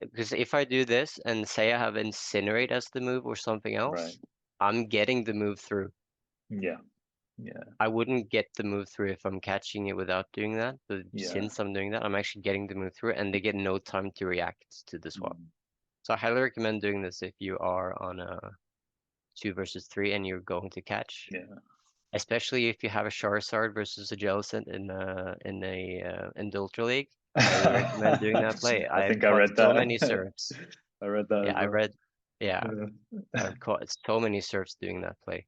Because if I do this and say I have incinerate as the move or something Right. else, I'm getting the move through. Yeah. Yeah. I wouldn't get the move through if I'm catching it without doing that, but Yeah. since I'm doing that, I'm actually getting the move through and they get no time to react to the swap. Mm, So I highly recommend doing this if you are on a 2 versus 3 and you're going to catch, yeah. especially if you have a Charizard versus a Jellicent in the Ultra League. Highly recommend doing that play. I I've think I caught read so that. many surfs. I read that Yeah, as I well. read. Yeah, Yeah. I've caught so many surfs doing that play.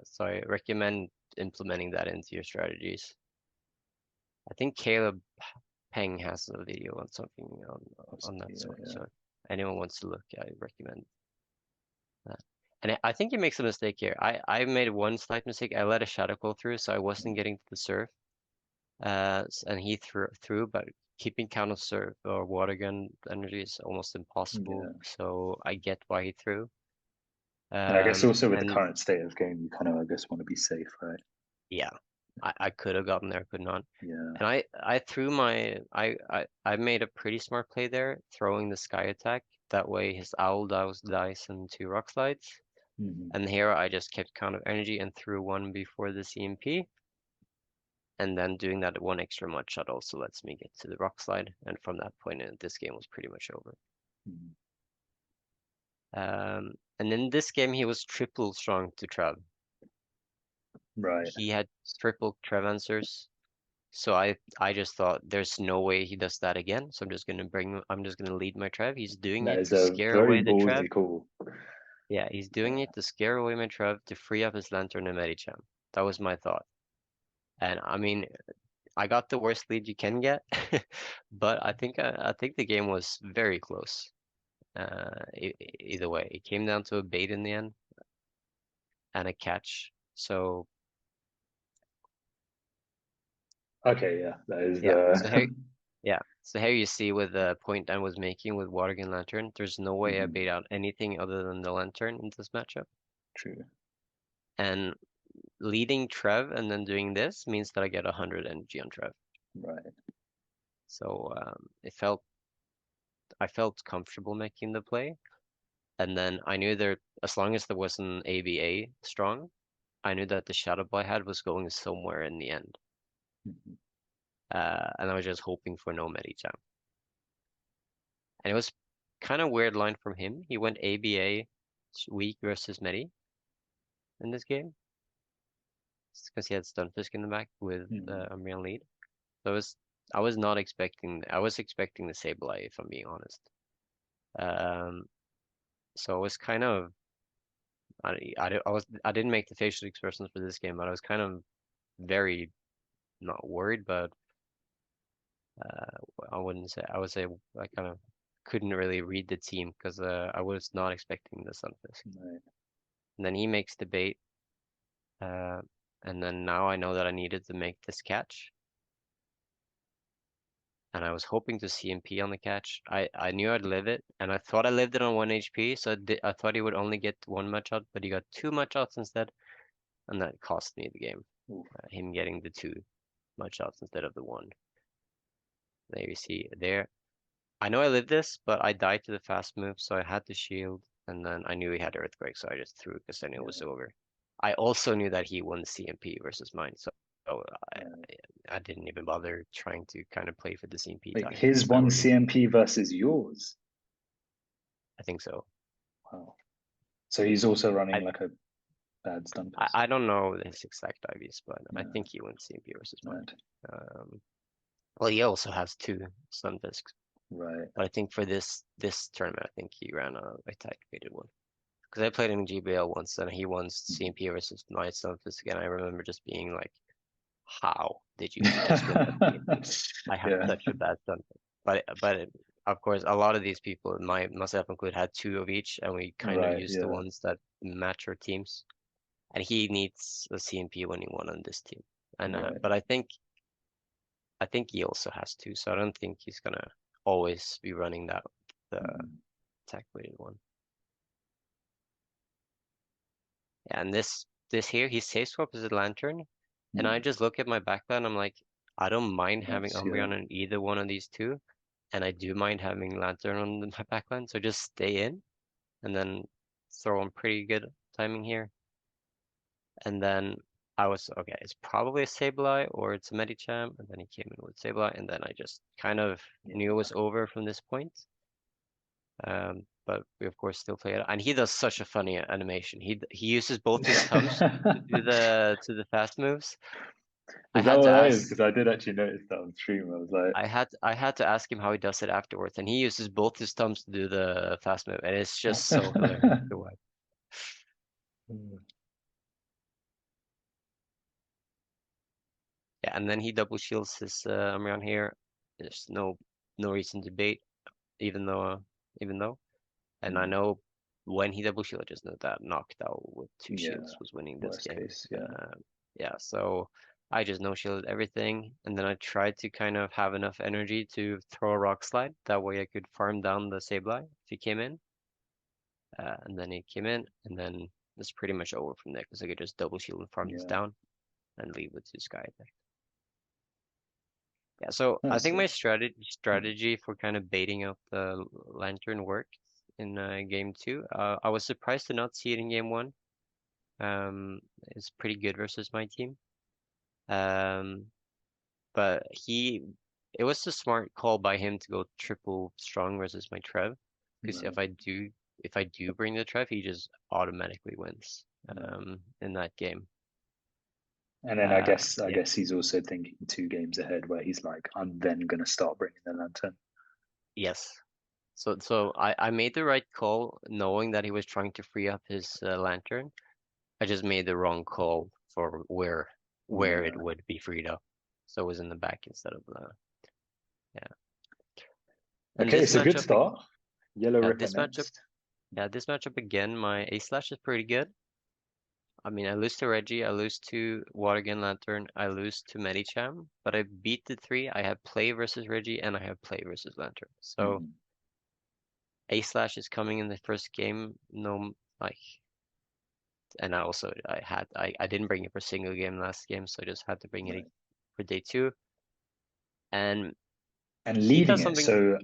So I recommend implementing that into your strategies. I think Caleb Peng has a video on something on Possibly, that yeah, sort. yeah. So if anyone wants to look, I recommend that. And I think he makes a mistake here. I made one slight mistake. I let a shadow call through, so I wasn't getting to the surf. And he threw, but keeping count of surf or water gun energy is almost impossible. Yeah. So I get why he threw. And I guess also with the And current state of game, you kind of, I guess, want to be safe, right? yeah, I could have gotten there, could not. Yeah. And I threw my I made a pretty smart play there, throwing the sky attack. That way his owl dies into rock slides. Hmm. And here I just kept count of energy and threw one before the CMP. And then doing that one extra mud shot also lets me get to the rock slide. And from that point in, this game was pretty much over. Hmm. And in this game, he was triple strong to Trev. Right. He had triple Trev answers. So I just thought there's no way he does that again. So I'm just gonna lead my Trev. He's doing That it is to a scare very away the Trev. ballsy call. Yeah, he's doing it to scare away my Trev to free up his Lantern and Medicham. That was my thought. And I mean, I got the worst lead you can get, but I think the game was very close. Either way, it came down to a bait in the end and a catch. So Okay, yeah, that is yeah, the so here you see with the point I was making with Watergun Lantern, there's no way I Mhm. bait out anything other than the Lantern in this matchup. True. And leading Trev and then doing this means that I get 100 energy on Trev. Right. So I felt comfortable making the play. And then I knew there, as long as there was an ABA strong, I knew that the Shadow Ball I had was going somewhere in the end. Mhm. And I was just hoping for no Medicham. And it was kind of weird line from him. He went ABA weak versus Medi in this game because he had Stunfisk in the back with Mhm. Umbreon lead. So I was not expecting. I was expecting the Sableye if I'm being honest. Um, so it was kind of I didn't make the facial expressions for this game, but I was kind of very not worried, but I wouldn't say I would say I kind of couldn't really read the team because I was not expecting the Stunfisk. Right. And then he makes the bait. Uh, and then now I know that I needed to make this catch. And I was hoping to CMP on the catch. I knew I'd live it, and I thought I lived it on 1 HP, so I thought he would only get one match out, but he got two match outs instead, and that cost me the game. Oof. Him getting the two match outs instead of the one. There you see, there. I know I lived this, but I died to the fast move, so I had to shield, and then I knew he had Earthquake, so I just threw because I knew it was Yeah. over. I also knew that he won CMP versus mine, so I, Right. I didn't even bother trying to kind of play for the CMP Like tie. his I one already, CMP versus yours. I think so. Wow. So he's also running I like a bad Stumpus. I don't know his exact IVs, but I Yeah. think he won CMP versus mine. Right. Um, well, he also has two Stunfisks, Right. but I think for this tournament, I think he ran a activated one. Because I played him in GBL once, and he won Mhm. CMP versus my Stunfisk, and I remember just being like, "How did you just win that CMP? I have Yeah. such a bad Stunfisk." But of course, a lot of these people, myself included, had two of each, and we kind of Right. used the Yeah. ones that match our teams. And he needs a CMP when he won on this team. And Right. but I think he also has two, so I don't think he's gonna always be running the Mhm. attack weighted one. Yeah, and this here, he safe swaps his lantern, and I Mhm. just look at my backline. I'm like, I don't mind having Nice. Yeah. Umbreon on either one of these two, and I do mind having lantern on my backline. So just stay in, and then throw on pretty good timing here. And then I was okay, it's probably a Sableye or it's a Medicham, and then he came in with Sableye, and then I just kind of knew it Yeah. was over from this point. But we of course still play it, and he does such a funny animation. He uses both his thumbs to do the fast moves. I Is that had to what that is? ask, Because I did actually notice that on stream. I was like, I had to ask him how he does it afterwards, and he uses both his thumbs to do the fast move, and it's just so hilarious to watch. Yeah, and then he double shields his Umbreon here. There's no reason to bait, even though, and I Mm. know when he double shield, I just know that knocked out with two Yeah, shields was winning this worst game. case, yeah. Yeah, so I just no shielded everything, and then I tried to kind of have enough energy to throw a rock slide. That way I could farm down the Sableye if he came in. And then he came in, and then it's pretty much over from there because I could just double shield and farm this Yeah, down and leave with two sky attack. Yeah, so I that's think it. my strategy for kind of baiting out the lantern worked in game two. I was surprised to not see it in game one. It's pretty good versus my team. Um, but it was a smart call by him to go triple strong versus my Trev, because Right, if I do bring the Trev, he just automatically wins right. in that game. And then I guess Yeah. he's also thinking 2 games ahead, where he's like, I'm then gonna start bringing the lantern. Yes. So I made the right call knowing that he was trying to free up his lantern. I just made the wrong call for where it Yeah. would be freed up. So it was in the back instead of the yeah. And Okay, this it's a good matchup, start. Yellow yeah, Ripper this matchup, next. yeah, this matchup again, my A slash is pretty good. I mean, I lose to Reggie, I lose to Watergun Lantern, I lose to Medicham, but I beat the three. I have play versus Reggie and I have play versus Lantern. So Mhm. A slash is coming in the first game. No, like, and I didn't bring it for single game last game, so I just had to bring it Right. for day two. And And he leading does it. something, So,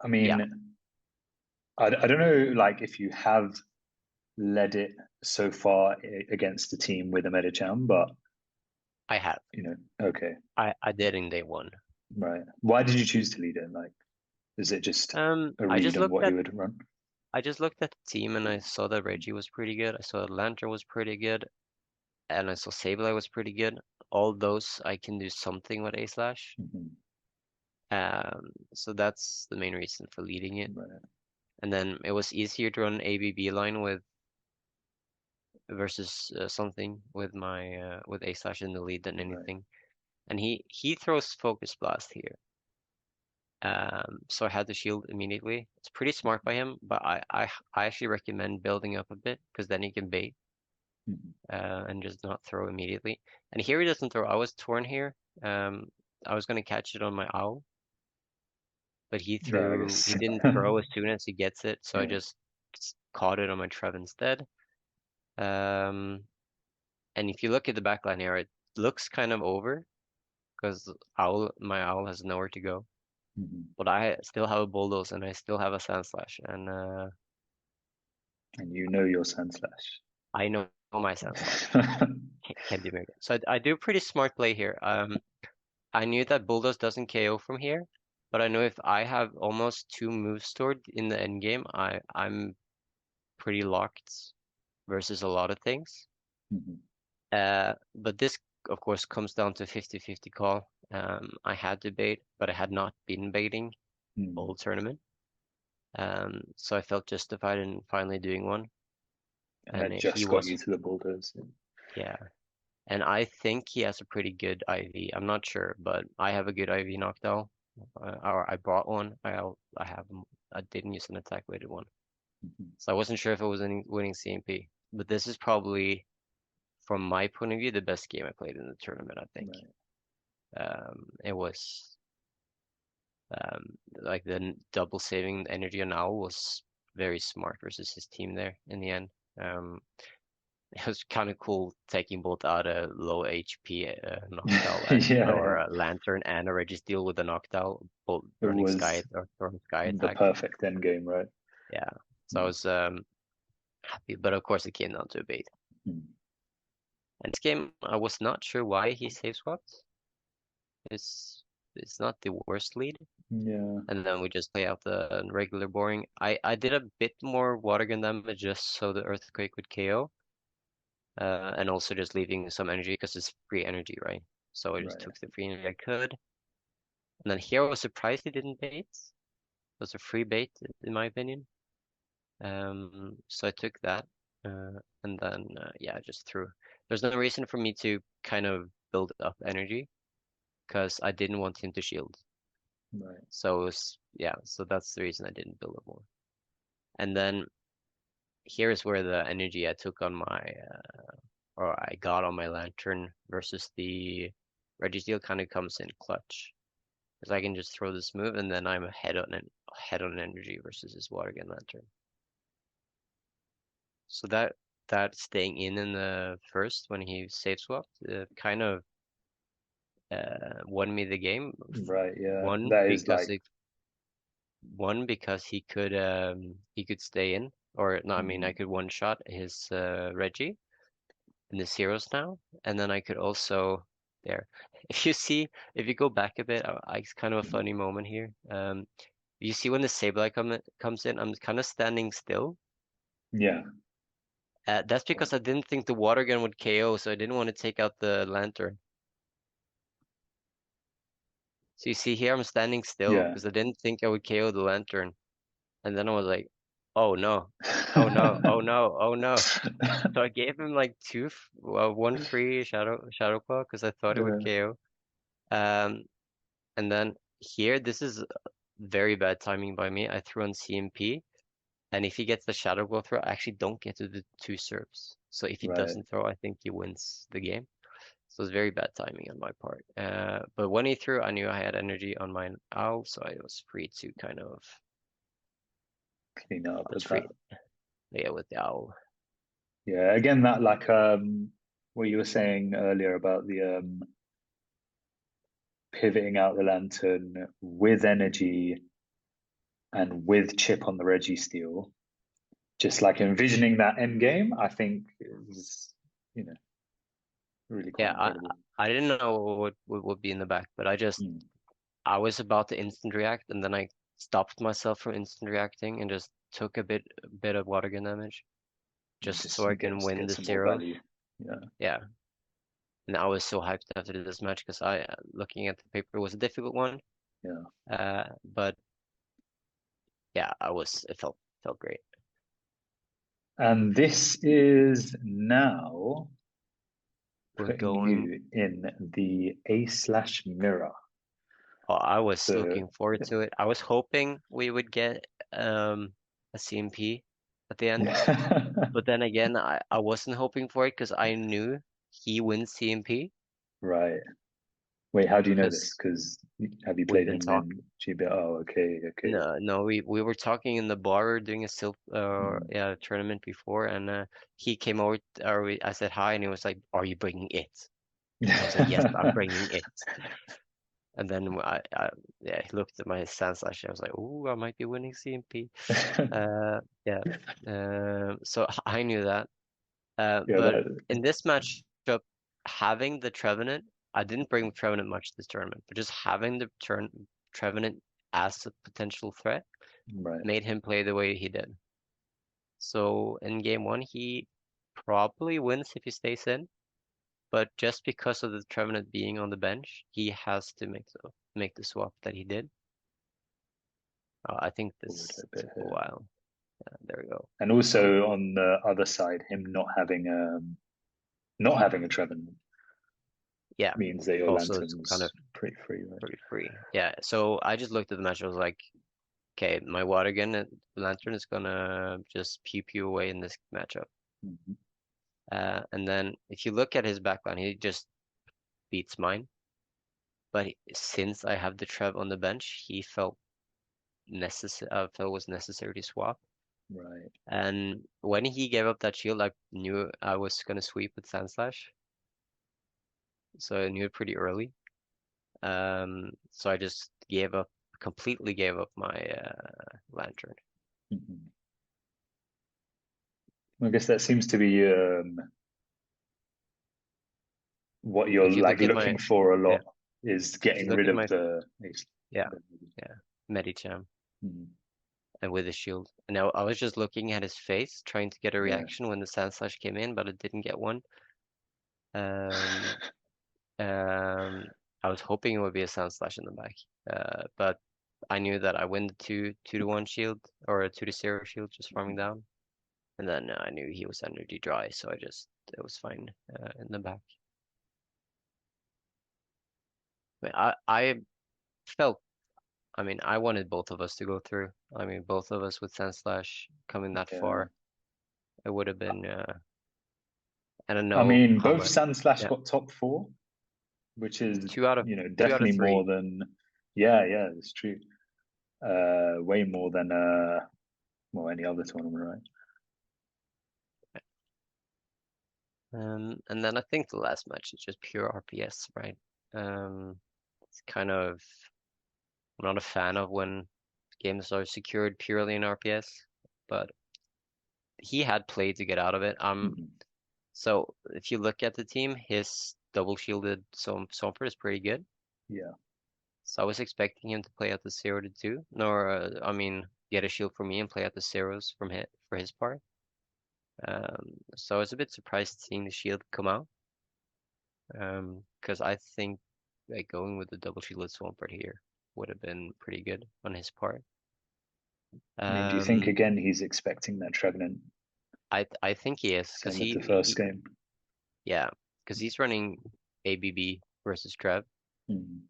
I yeah, mean, I don't know, like if you have led it so far against a team with a Medicham, but I have. okay, I did in day one. right. Why did you choose to lead it? Like, is it just a I read just on looked what he at would run? I just looked at the team and I saw that Reggie was pretty good. I saw that Lantern was pretty good, and I saw Sableye was pretty good. All those I can do something with A slash. Mhm. So that's the main reason for leading it. Right, And then it was easier to run ABB line with versus something with my with A slash in the lead than right, anything. And he throws Focus Blast here. So I had to shield immediately. It's pretty smart by him, but I actually recommend building up a bit because then he can bait mhm. and just not throw immediately. And here he doesn't throw. I was torn here. Um, I was gonna catch it on my owl, but Yeah, I he guess. didn't throw as soon as he gets it, so I Yeah, just caught it on my Trev instead. Um, and if you look at the backline here, it looks kind of over because my owl has nowhere to go. mhm. But I still have a bulldoze and I still have a Sandslash, and And you know your Sandslash. I know my Sandslash can do very good. So I do a pretty smart play here. I knew that bulldoze doesn't KO from here, but I know if I have almost two moves stored in the end game, I'm pretty locked versus a lot of things. Mhm. But this, of course, comes down to 50-50 call. I had to bait, but I had not been baiting Mhm. all tournament. So I felt justified in finally doing one. And And that he just got was, you to the bulldoze. yeah. And I think he has a pretty good IV. I'm not sure, but I have a good IV knockdown. Or I bought one. I have. I didn't use an attack weighted one, Mhm. so I wasn't sure if it was winning CMP. But this is probably, from my point of view, the best game I played in the tournament. I think. Right. It was like the double saving energy on Owl was very smart versus his team there in the end. Um, it was kind of cool taking both out a low HP Noctowl and or Yeah, a Lantern and a Registeel with a Noctowl, both it running was Sky or throwing Sky the attack. perfect end game, right? Yeah, so I Mm. was happy, but of course it came down to a bait. Mm. And this game, I was not sure why he save swapped. It's not the worst lead. Yeah, And then we just play out the regular boring. I did a bit more water gun damage just so the Earthquake would KO. And also just leaving some energy because it's free energy, right? So I just right. took the free energy I could. And then here I was surprised he didn't bait. It was a free bait, in my opinion. So I took that. And then, yeah, I just threw. There's no reason for me to kind of build up energy because I didn't want him to shield. Right. So it was, yeah, so that's the reason I didn't build up more. And then here's where the energy I took on my or I got on my lantern versus the Registeel kind of comes in clutch. Because I can just throw this move and then I'm ahead on energy versus his water gun lantern. So that staying in the first when he save swapped kind of won me the game. Right, yeah. One That is because like, it one because he could stay in, or no, I mean I mhm, could one shot his Reggie in the zeros now, and then I could also there. If you see, if you go back a bit, it's kind of a mhm. funny moment here. You see when the Sableye comes in, I'm kind of standing still. Yeah. That's because I didn't think the water gun would KO, so I didn't want to take out the lantern. So you see here, I'm standing still Yeah. because I didn't think I would KO the lantern. And then I was like, oh no, oh no, oh no, oh no. So I gave him like one free Shadow Claw because I thought it would Yeah, KO. Um, and then here, this is very bad timing by me. I threw on CMP, and if he gets the Shadow Claw throw, I actually don't get to the two serves. So if he right. doesn't throw, I think he wins the game. So it's very bad timing on my part. But when he threw, I knew I had energy on my owl, so I was free to kind of, Clean it up I was with free, that. yeah, with the owl. Yeah, again, that like what you were saying earlier about the pivoting out the lantern with energy and with chip on the Reggie Steel, just like envisioning that end game, I think is, you know, really quite Yeah, incredible. I didn't know what would be in the back, but Mm. I was about to instant react, and then I stopped myself from instant reacting and just took a bit of water gun damage, just so Just I can win get the some more zeros. value. Yeah. Yeah, and I was so hyped after this match because looking at the paper, was a difficult one. Yeah. But yeah, it felt great. And this is now We're putting going. you in the A/slash mirror. Oh, I was So looking forward to it. I was hoping we would get a CMP at the end. yeah. But then again, I wasn't hoping for it because I knew he wins CMP Right. Wait, how do you know this? because Because have you we've played been him talking. in GBL? Oh, okay, okay. No, we were talking in the bar doing a Mm. yeah tournament before, and he came over. I said hi, and he was like, "Are you bringing it?" I was like, "Yes, I'm bringing it." And then yeah, he looked at my Sandslash. I was like, "Ooh, I might be winning CMP." Yeah. So I knew that. Yeah, But that in this matchup, having the Trevenant, I didn't bring Trevenant much this tournament, but just having the Trevenant as a potential threat right. made him play the way he did. So in game one, he probably wins if he stays in, but just because of the Trevenant being on the bench, he has to make the swap that he did. I think Forward this a bit took a here. while. There we go. And also on the other side, him not having a Treven Yeah, means that your also it's kind of lantern's pretty free, right? pretty free. Yeah, so I just looked at the match. I was like, okay, my water gun lantern is gonna just pew pew away in this matchup. Mhm. And then if you look at his backline, he just beats mine. But since I have the Trev on the bench, he felt felt was necessary to swap. Right. And when he gave up that shield, I knew I was gonna sweep with Sandslash, so I knew it pretty early. So I just completely gave up my lantern. Mhm. I guess that seems to be what you're If you like look at my looking for a yeah, lot is if you getting look rid at of my the yeah, yeah, Medicham Mhm. and with the shield. And now I was just looking at his face, trying to get a Yeah. reaction when the Sandslash came in, but I didn't get one. Um, um, I was hoping it would be a Sandslash in the back, but I knew that I win the 2-1 shield or a 2-0 shield just farming Mhm. down, and then I knew he was energy dry, so it was fine in the back. I felt. I mean, I wanted both of us to go through. I mean, both of us with Sandslash coming that Yeah. far. it would have been. I don't I know mean, how both much. Sandslash Yeah, got top 4, which is, two out of definitely more three. than, yeah, it's true. Way more than well, any other tournament, right? And then I think the last match is just pure RPS, right? It's kind of I'm not a fan of when games are secured purely in RPS, but he had play to get out of it. Mhm. So if you look at the team, his double shielded Swampert is pretty good. Yeah, So I was expecting him to play at the 0 to 2, nor I mean get a shield for me and play at the zeros from hit for his part. So I was a bit surprised seeing the shield come out. Because I think like going with the double shielded Swampert here would have been pretty good on his part. I mean, do you think Um, again he's expecting that Trevenant I think he is because same as the first he game? yeah, because he's running ABB versus Trev, Mm.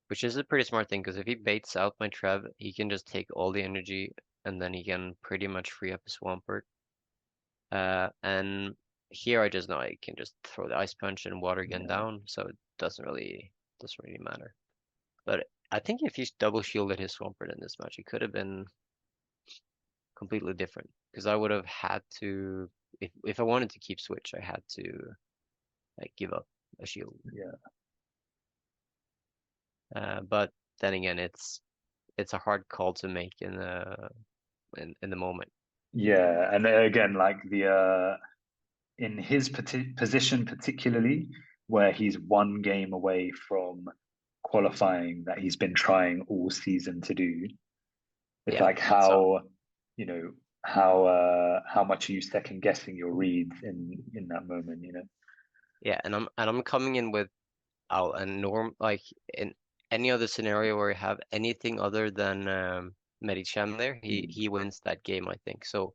which is a pretty smart thing. Because if he baits out my Trev, he can just take all the energy and then he can pretty much free up his Swampert. And here I just know I can just throw the Ice Punch and Water Gun Yeah, down, so it doesn't really matter. But I think if he's double shielded his Swampert in this match, it could have been completely different. Because I would have had to, if I wanted to keep Switch, I had to like give up a shield. yeah, But then again, it's a hard call to make in the moment. yeah. And again, like the in his position, particularly where he's one game away from qualifying that he's been trying all season to do. It's Yeah. like So you know, how much are you second guessing your reads in that moment, yeah, and I'm coming in with a norm like in any other scenario where you have anything other than Medicham there, he Mm, he wins that game, I think. So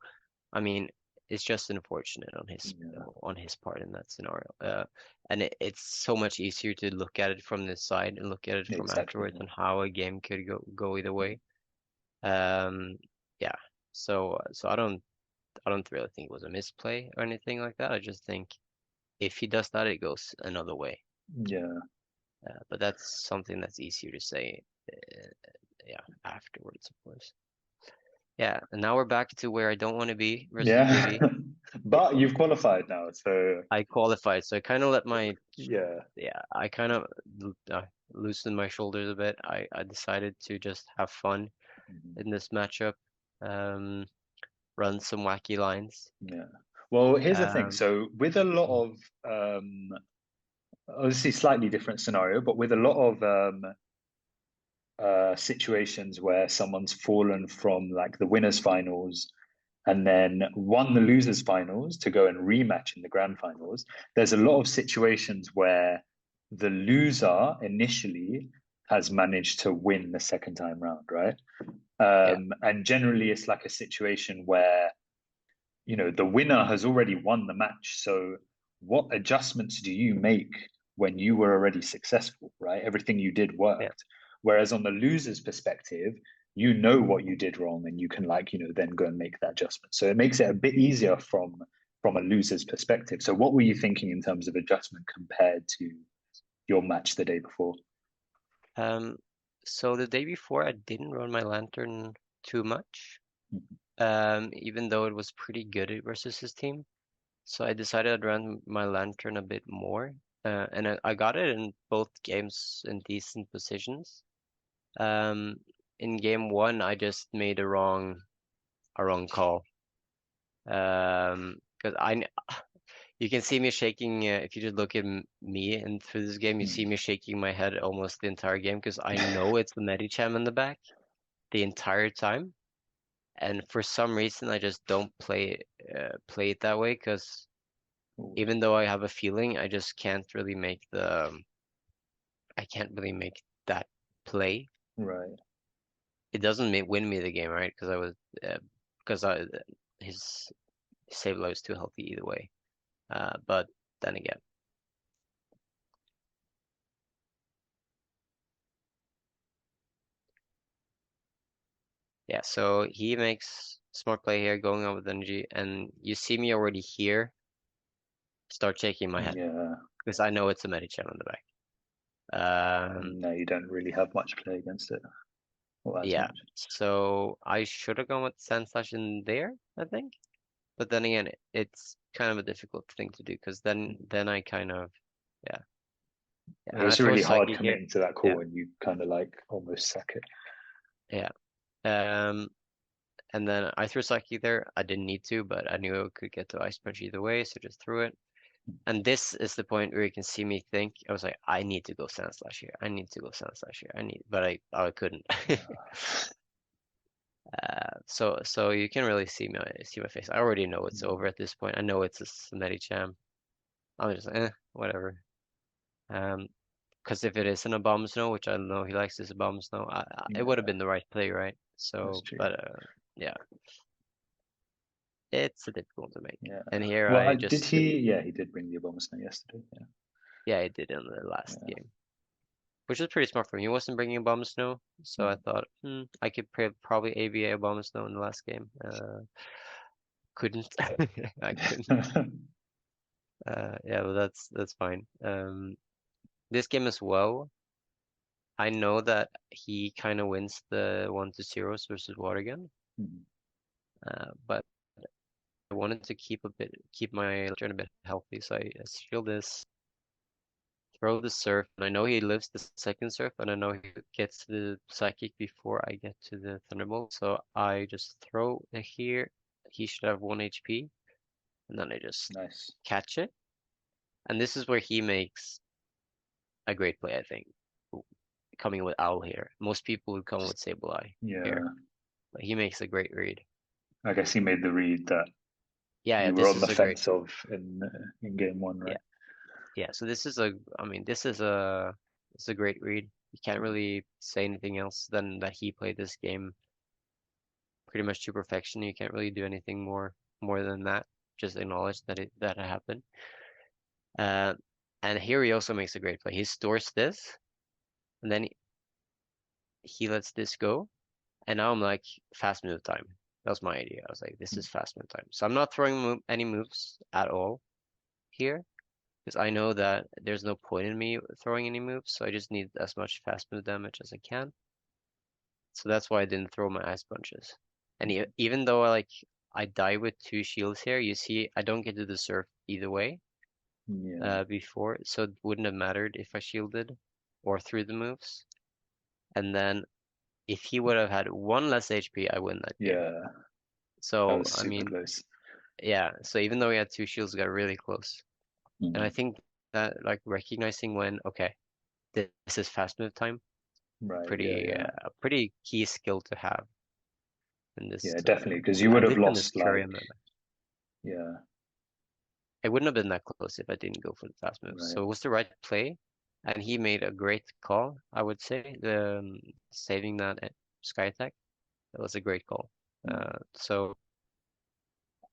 I mean, it's just unfortunate yeah, on his part in that scenario. And it's so much easier to look at it from this side and look at it from exactly. afterwards and how a game could go either way. Um, yeah. So I don't really think it was a misplay or anything like that. I just think if he does that, it goes another way. Yeah, But that's something that's easier to say, uh, yeah, afterwards, of course. Yeah, and now we're back to where I don't want to be versus yeah. JB. But you've qualified now, so I qualified, so I kind of let yeah. yeah, I kind of loosened my shoulders a bit. I decided to just have fun Mhm. in this matchup, um, run some wacky lines. Yeah. Well, here's the thing. Um, So with a lot of obviously slightly different scenario, but with a lot of situations where someone's fallen from like the winners finals and then won the losers finals to go and rematch in the grand finals, there's a lot of situations where the loser initially has managed to win the second time round, right? yeah, And generally it's like a situation where the winner has already won the match. So what adjustments do you make when you were already successful, right? Everything you did yeah, worked. Whereas on the loser's perspective, you know what you did wrong and you can then go and make that adjustment. So it makes it a bit easier from a loser's perspective. So what were you thinking in terms of adjustment compared to your match the day before? um, so the day before I didn't run my lantern too much, Mhm. even though it was pretty good versus his team. So I decided I'd run my lantern a bit more, and I got it in both games in decent positions. Um, in game one, I just made a wrong call. Because you can see me shaking. If you just look at me and through this game, you see Mm. me shaking my head almost the entire game because I know it's the Medicham in the back the entire time, and for some reason I just don't play it that way because even though I have a feeling, I can't really make that play. Right. It doesn't win me the game, right? Because his save low is too healthy either way. But then again, yeah. So he makes smart play here, going on with energy, and you see me already here, start shaking my head Yeah. because I know it's a Medicham on the back. No, you don't really have much play against it, or as Yeah, much. so I should have gone with Sandslash in there, I think. But then again, it's kind of a difficult thing to do because then I kind of yeah. It And I was throw really hard Psychic here. committing to that Yeah, call, and you kind of like almost suck it. yeah. Um, and then I threw Psychic there. I didn't need to, but I knew I could get to Ice Punch either way, so just threw it. And this is the point where you can see me think. I was like, I need to go Sandslash here. I need to go Sandslash here. But I couldn't. So you can really see my face. I already know it's over at this point. I know it's a Medicham. I'm just like, whatever. Because if it is an Abomasnow, which I know he likes this Abomasnow, it would have Yeah, been the right play, right? that's So, true. but yeah, it's a difficult to make. Yeah. And here Well, I did just, he? Yeah, he did bring the Abomasnow yesterday. Yeah. yeah, I did in the last Yeah. game, which was pretty smart for him. He wasn't bringing Abomasnow, so I thought, I could probably ABA Abomasnow in the last game. Couldn't, I couldn't. Yeah, but that's fine. This game as well. I know that he kind of wins the 1-0s versus Watergun, but I wanted to keep my turn a bit healthy, so I steal this, throw the surf, and I know he lives the second surf, and I know he gets the psychic before I get to the thunderbolt, so I just throw it here. He should have 1 HP, and then I just Nice. catch it, and this is where he makes a great play, I think. Coming with Owl here, most people would come with Sableye Yeah. here, but he makes a great read. I guess he made the read that Yeah, you were this on the is a great. fence of in game one, Yeah, right? yeah. So this is I mean, it's a great read. You can't really say anything else than that he played this game pretty much to perfection. You can't really do anything more than that. Just acknowledge that it happened. Uh, and here he also makes a great play. He stores this, and then he lets this go. And now I'm like, fast move time. That was my idea. I was like, this is fast move time. So I'm not throwing any moves at all here because I know that there's no point in me throwing any moves. So I just need as much fast move damage as I can. So that's why I didn't throw my ice punches. And even though I die with 2 shields here, you see I don't get to the surf either way Yeah. before. So it wouldn't have mattered if I shielded or threw the moves. And then if he would have had 1 less HP, I win that game. Yeah. That So, was I super mean, close. yeah, so even though he had 2 shields, we got really close. And I think that like recognizing when, okay, this is fast move time, Right. Yeah. pretty Yeah. a pretty key skill to have in this Yeah. Definitely, because you would at have least in this lost like. Curium map. Yeah. It wouldn't have been that close if I didn't go for the fast moves. Right. So it was the right play, and he made a great call, I would say. The saving that sky attack, that was a great call. So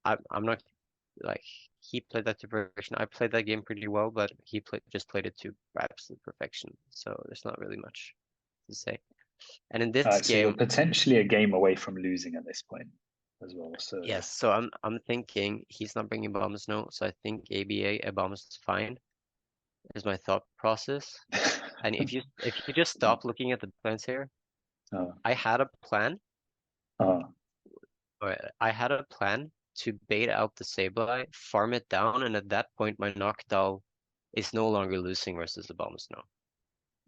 I'm not like he played that to perfection. I played that game pretty well, but he just played it to absolute perfection. So there's not really much to say. And in this So you're game, potentially a game away from losing at this point as well. So yes. So I'm thinking he's not bringing bombs, no. So I think ABA bombs is fine. Is my thought process. And if you just stop looking at the plans here, uh, I had a plan, uh, or I had a plan to bait out the Sableye, farm it down, and at that point my Noctowl is no longer losing versus the Abomasnow.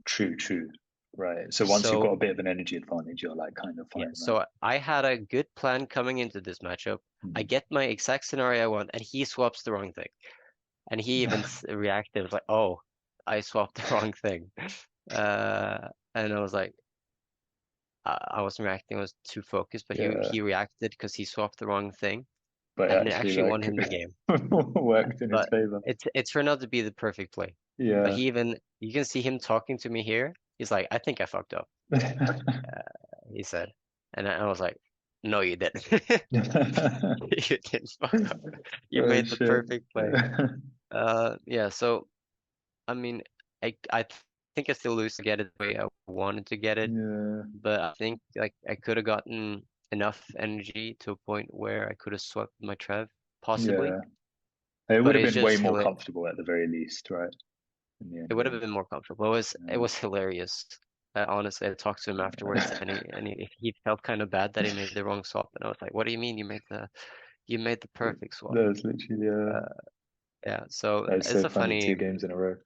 true. Right. So once you've So got a bit of an energy advantage, you're like kind of yeah, fine, right? so I had a good plan coming into this matchup. I Mm. get my exact scenario I want, and he swaps the wrong thing. And he even reacted was like, "Oh, I swapped the wrong thing." And I was like, I wasn't reacting, I was too focused, but he Yeah. he reacted because he swapped the wrong thing, But and it actually, actually won like, him the game. worked in his But favor. it turned out to be the perfect play. But Yeah. he even you can see him talking to me here. He's like, "I think I fucked up," he said, and I was like, "No, you didn't. You didn't fuck up. You Oh made the shit. perfect play." Yeah. So I mean, I think I still lose to get it the way I wanted to get it. Yeah. But I think like I could have gotten enough energy to a point where I could have swept my Trev, possibly. Yeah, it would But have it's been way just more comfortable at the very least, right? In the it end would have game. been more comfortable. It was hilarious. Honestly, I talked to him afterwards, and he felt kind of bad that he made the wrong swap, and I was like, "What do you mean you made the perfect swap?" That was literally Yeah, so that was it's so a funny. funny, 2 games in a row.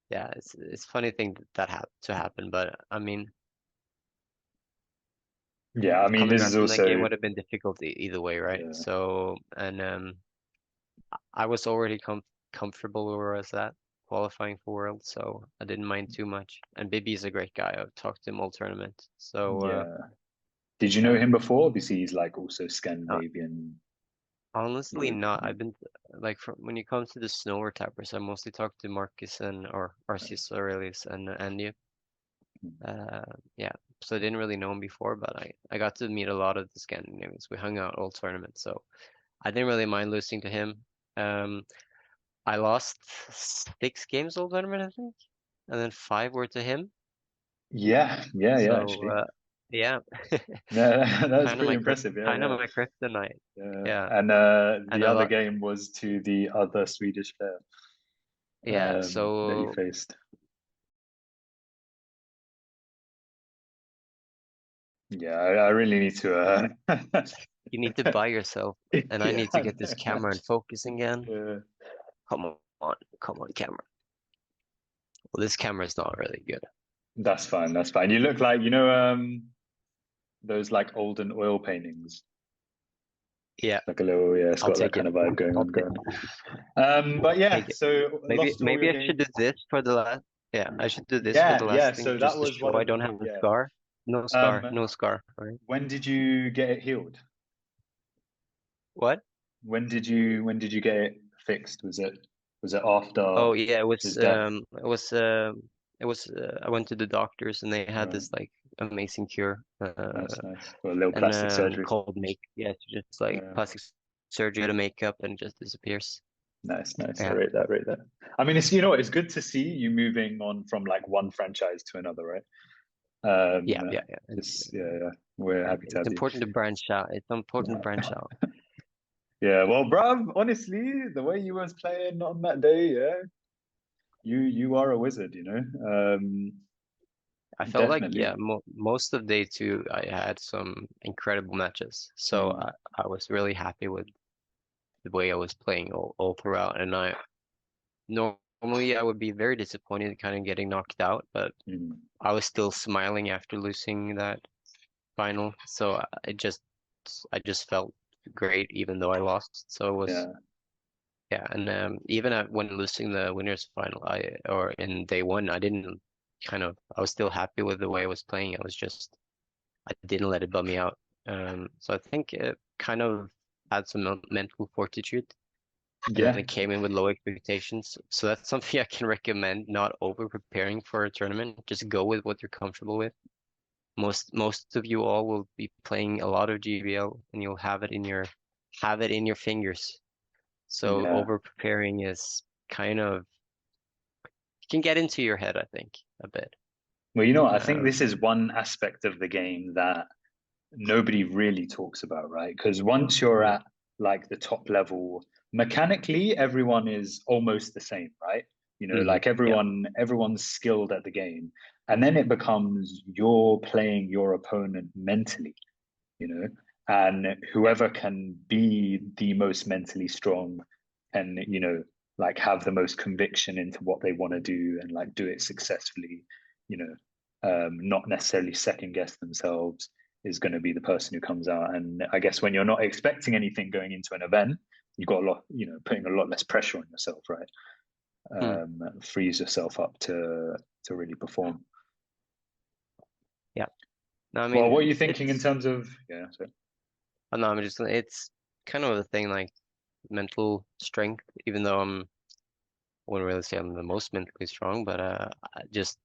yeah, it's funny thing that had to happen, but I mean, Yeah, I mean coming this back is from that game also would have been difficult either way, right? yeah. So, and I was already comfortable where I was at qualifying for World, so I didn't mind too much. And Bibi is a great guy. I've talked to him all tournament, so Yeah. Did you know yeah. him before? Obviously, he's like also Uh, Scandinavian. Honestly, not. I've been like when it comes to the snower tappers, I mostly talk to Marcus and or Arceus Aurelius and Andy. Uh, yeah, so I didn't really know him before, but I got to meet a lot of the Scandinavians. We hung out all tournament, so I didn't really mind losing to him. Um, I lost 6 games all tournament, I think, and then 5 were to him. Yeah, So actually. yeah, Yeah, that was kind of pretty impressive. kind of Yeah, my kryptonite. yeah. Yeah, And and the I other lot. game was to the other Swedish player Yeah, that you so faced. Yeah, I really need to you need to buy yourself, and I yeah. need to get this camera and focus again. Yeah. Come on, camera. Well, this camera is not really good. That's fine. That's fine. You look like those like olden oil paintings. Yeah, Like a little, yeah, it's I'll got that take kind it. of vibe going I'll on, take going on. But yeah, take it. so lost all Maybe your I should do games. this for the last. Yeah, I should do this for the Yeah. last thing So that just to was one show I of don't have the yeah. scar. No Um, scar, no scar. Right? when did you get it healed? What? When did you get it fixed? Was it after Oh yeah, his death? it was I went to the doctors and they had Right. this like amazing cure Nice. Got a little and plastic surgery. called make yeah, it's just like Yeah. plastic surgery to makeup and it just disappears. Nice. I Yeah. rate that. I mean, it's you know, it's good to see you moving on from like one franchise to another, right? Um, Yeah. yeah. We're happy to It's have you. important to branch out. It's important to branch out. Yeah, well, bruv, honestly, the way you was playing on that day, yeah, you are a wizard, you know. I felt like Definitely. yeah, most of day two I had some incredible matches. So Mm, I was really happy with the way I was playing all throughout and I normally I would be very disappointed kind of getting knocked out, but mm, I was still smiling after losing that final. So I just felt great even though I lost. So it was yeah, yeah, and even when losing the winners final, I or in day one, I didn't I was still happy with the way I was playing. I didn't let it bum me out. So I think it kind of had some mental fortitude, and then yeah, it came in with low expectations. So that's something I can recommend, not over preparing for a tournament. Just go with what you're comfortable with. Most of you all will be playing a lot of GBL, and you'll have it in your fingers. So yeah. over preparing is kind of can get into your head, I think, a bit. Well, you know what? I think Um, this is one aspect of the game that nobody really talks about, right? Because once you're mm, at like the top level, mechanically, everyone is almost the same, right? You know, hmm like yeah, everyone's skilled at the game. And then it becomes you're playing your opponent mentally, you know, and yeah, whoever can be the most mentally strong and, you know, like have the most conviction into what they want to do and like do it successfully, you know, not necessarily second guess themselves is going to be the person who comes out. And I guess when you're not expecting anything going into an event, you've got a lot, you know, putting a lot less pressure on yourself, right? mm, Frees yourself up to really perform. yeah. No, I Well, mean what are you thinking in it's terms of yeah? So, no, I'm just it's kind of a thing like mental strength, even though I wouldn't really say I'm the most mentally strong, but just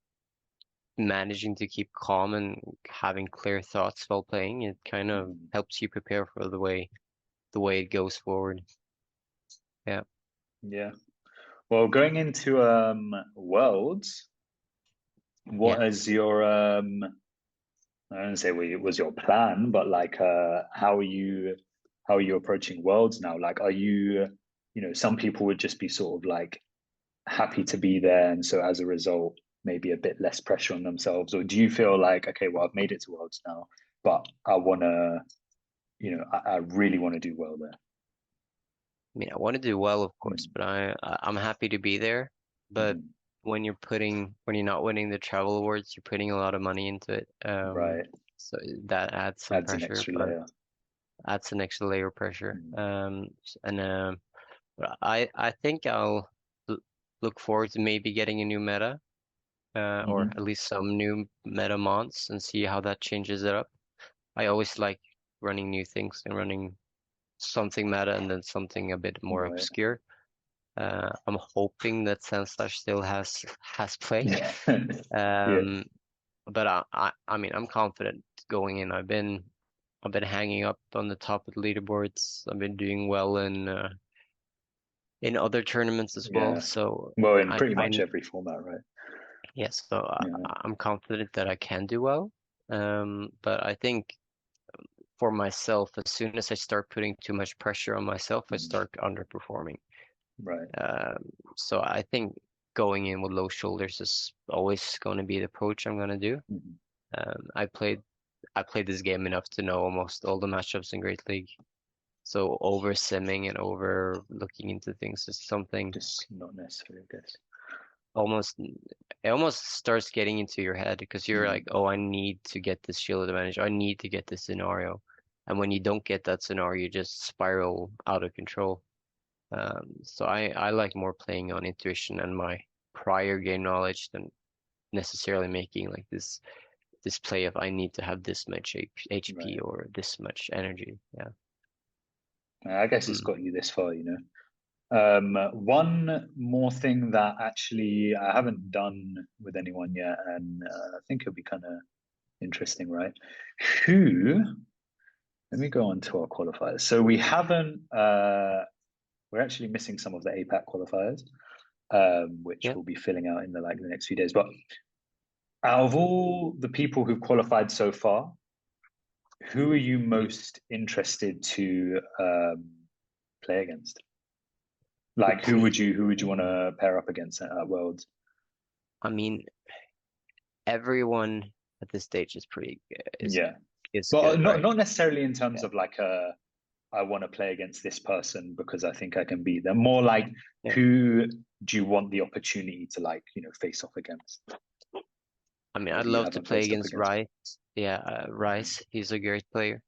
managing to keep calm and having clear thoughts while playing, it kind of mm, helps you prepare for the way it goes forward. Yeah. yeah. Well, going into Worlds, Yeah. what is your I don't say it was your plan, but like, how are you approaching Worlds now? Like, are you, some people would just be sort of like happy to be there, and so as a result, maybe a bit less pressure on themselves, or do you feel like, okay, well, I've made it to Worlds now, but I wanna, I really want to do well there. I mean, I want to do well, of course, Mm. but I'm happy to be there. But Mhm. when you're not winning the travel awards, you're putting a lot of money into it. Right, So that adds some adds an pressure, extra but layer. adds an extra layer of pressure. Mm. And but I think I'll l look forward to maybe getting a new meta, or at Hmm. least some new meta mons, and see how that changes it up. I always like running new things and running something meta and then something a bit more Right. obscure. I'm hoping that Sandslash still has play. Yeah. Yeah. Um, but I mean I'm confident going in. I've been hanging up on the top of the leaderboards. I've been doing well in other tournaments as well. Yeah. So Well, in I pretty I much every format, right? yes, so Yeah. I'm confident that I can do well. But I think for myself, as soon as I start putting too much pressure on myself, I Mm. start underperforming. Right. Um, so I think going in with low shoulders is always going to be the approach I'm going to do. Mhm. Um, I played I played this game enough to know almost all the matchups in Great League. So over simming and over looking into things is something Just not necessary, I guess. almost it almost starts getting into your head because you're like, Mm. oh, I need to get this shield advantage. I need to get this scenario. And when you don't get that scenario, you just spiral out of control. So I like more playing on intuition and my prior game knowledge than necessarily making like this play of I need to have this much HP Right. or this much energy. Yeah. I guess it's Mm. got you this far, you know. One more thing that actually I haven't done with anyone yet, and I think it'll be kind of interesting, right? Who, let me go on to our qualifiers. So we haven't, we're actually missing some of the APAC qualifiers, which Yeah. we'll be filling out in the next few days. But out of all the people who've qualified so far, who are you Mhm. most interested to play against? To Like, play. who would you want to pair up against at Worlds? I mean, everyone at this stage is pretty Yeah, is but good, not right? not necessarily in terms Yeah. of like I want to play against this person because I think I can beat them. More like, Yeah. who do you want the opportunity to face off against, I mean, or I'd who you love to haven't play faced up against against? Rice. Yeah, Rice, he's a great player.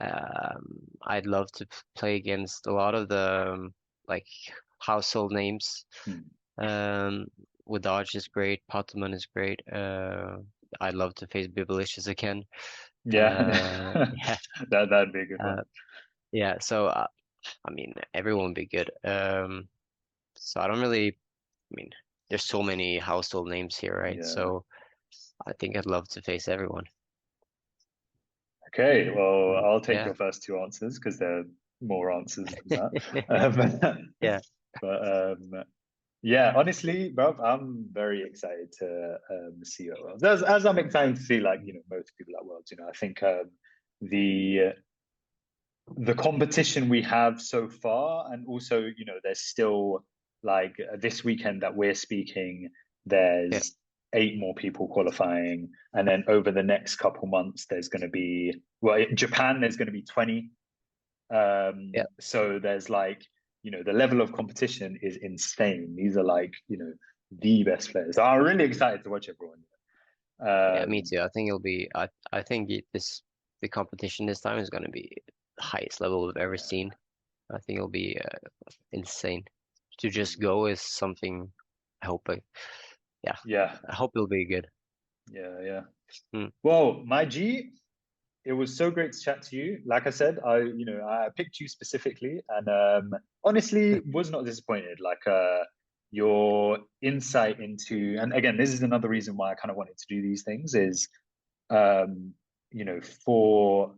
I'd love to play against a lot of the like household names. Hmm. Um, Dodge is great. Potterman is great. I'd love to face Bibalicious again. Yeah, Yeah, that'd be a good one. uh, yeah. So I mean, everyone would be good. So I don't really. I mean, there's so many household names here, right? Yeah. So I think I'd love to face everyone. Okay. Well, I'll take Yeah. your first two answers because there are more answers than that. Um, Yeah. but yeah, honestly, bro, I'm very excited to see you at Worlds. As I'm excited to see, like, most people at Worlds. I think the the competition we have so far, and also, there's still like this weekend that we're speaking, Yeah. there's 8 more people qualifying, and then over the next couple months, there's going to be, well, in Japan, there's going to be 20. Yeah. So there's like, the level of competition is insane. These are like, the best players. So I'm really excited to watch everyone. Yeah, me Um, too. I think it'll be. I think the competition this time is going to be the highest level we've ever yeah, seen. I think it'll be insane. To just mm, go is something. I hope. Yeah, yeah, I hope it'll be good. yeah, yeah. Mm. Well, my G, it was so great to chat to you. Like I said, I picked you specifically, and honestly, was not disappointed. Like your insight into, and again, this is another reason why I kind of wanted to do these things is, um, for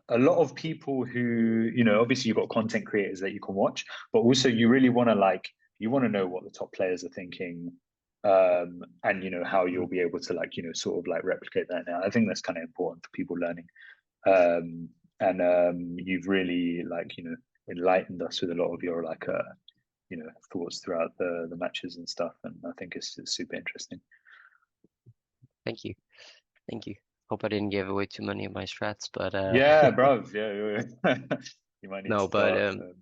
a lot of people who, obviously you've got content creators that you can watch, but also you really want to you want to know what the top players are thinking, and you know how you'll be able to like sort of like replicate that now. I think that's kind of important for people learning. And you've really like enlightened us with a lot of your like thoughts throughout the matches and stuff, and I think it's super interesting. Thank you. Thank you. Hope I didn't give away too many of my strats, but Yeah, bro. Yeah. You might need to no, but start.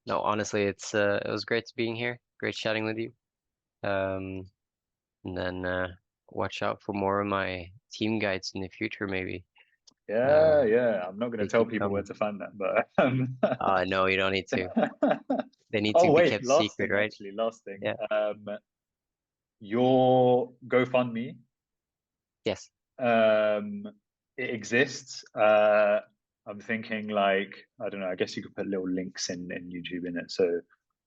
no, honestly, it was great being here. Great chatting with you. And then watch out for more of my team guides in the future, maybe. Yeah. I'm not going to They tell keep people where coming. to find that, but No, you don't need to. They need oh to be wait, kept secret, right? last thing. Yeah. Your GoFundMe, Yes. it exists. I'm thinking like I don't know. I guess you could put little links in YouTube in it. So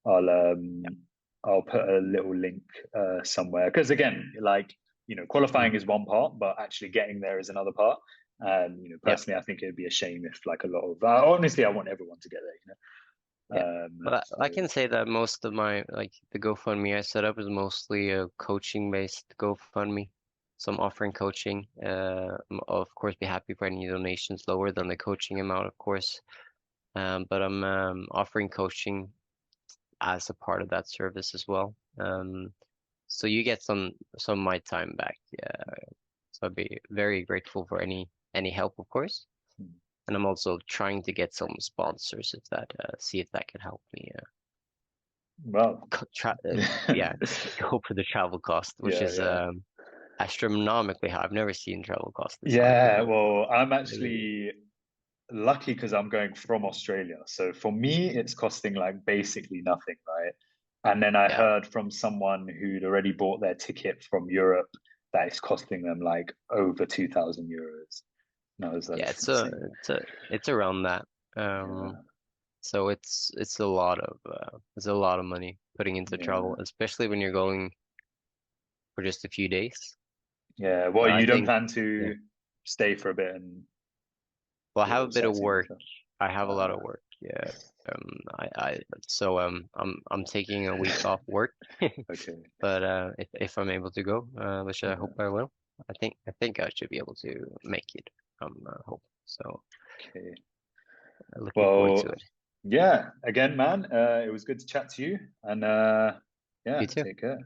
I'll Yeah. I'll put a little link somewhere because again, like qualifying Mhm. is one part, but actually getting there is another part. And Yeah. personally, I think it'd be a shame if like a lot of honestly, I want everyone to get there. Yeah. But So I can say that most of my like the GoFundMe I set up is mostly a coaching based GoFundMe. So I'm offering coaching. I'll of course be happy for any donations lower than the coaching amount, of course. But I'm offering coaching as a part of that service as well. So you get some of my time back. Yeah. So I'd be very grateful for any help, of course. And I'm also trying to get some sponsors if that see if that can help me. well, Yeah, go for the travel cost, which is yeah. astronomically high. I've never seen travel cost this high Yeah, before. well, I'm Really? actually lucky because I'm going from Australia. So for me, it's costing like basically nothing, right? And then I Yeah, heard from someone who'd already bought their ticket from Europe that it's costing them like over 2,000 euros. No, it's like yeah, it's insane. it's around that. Yeah, So it's a lot of money putting into travel, yeah, especially when you're going for just a few days. yeah. Well, But I you don't think, plan yeah. to stay for a bit and Well, I do a have a little bit of sightseeing and work. stuff. I have a lot Uh, of work. Yeah. So I'm taking a week off work, okay, but if I'm able to go, which I hope yeah, I will, I think I should be able to make it. Hope so. okay. Looking forward to Well, it. yeah. Again, man, it was good to chat to you, and You yeah, too. take care.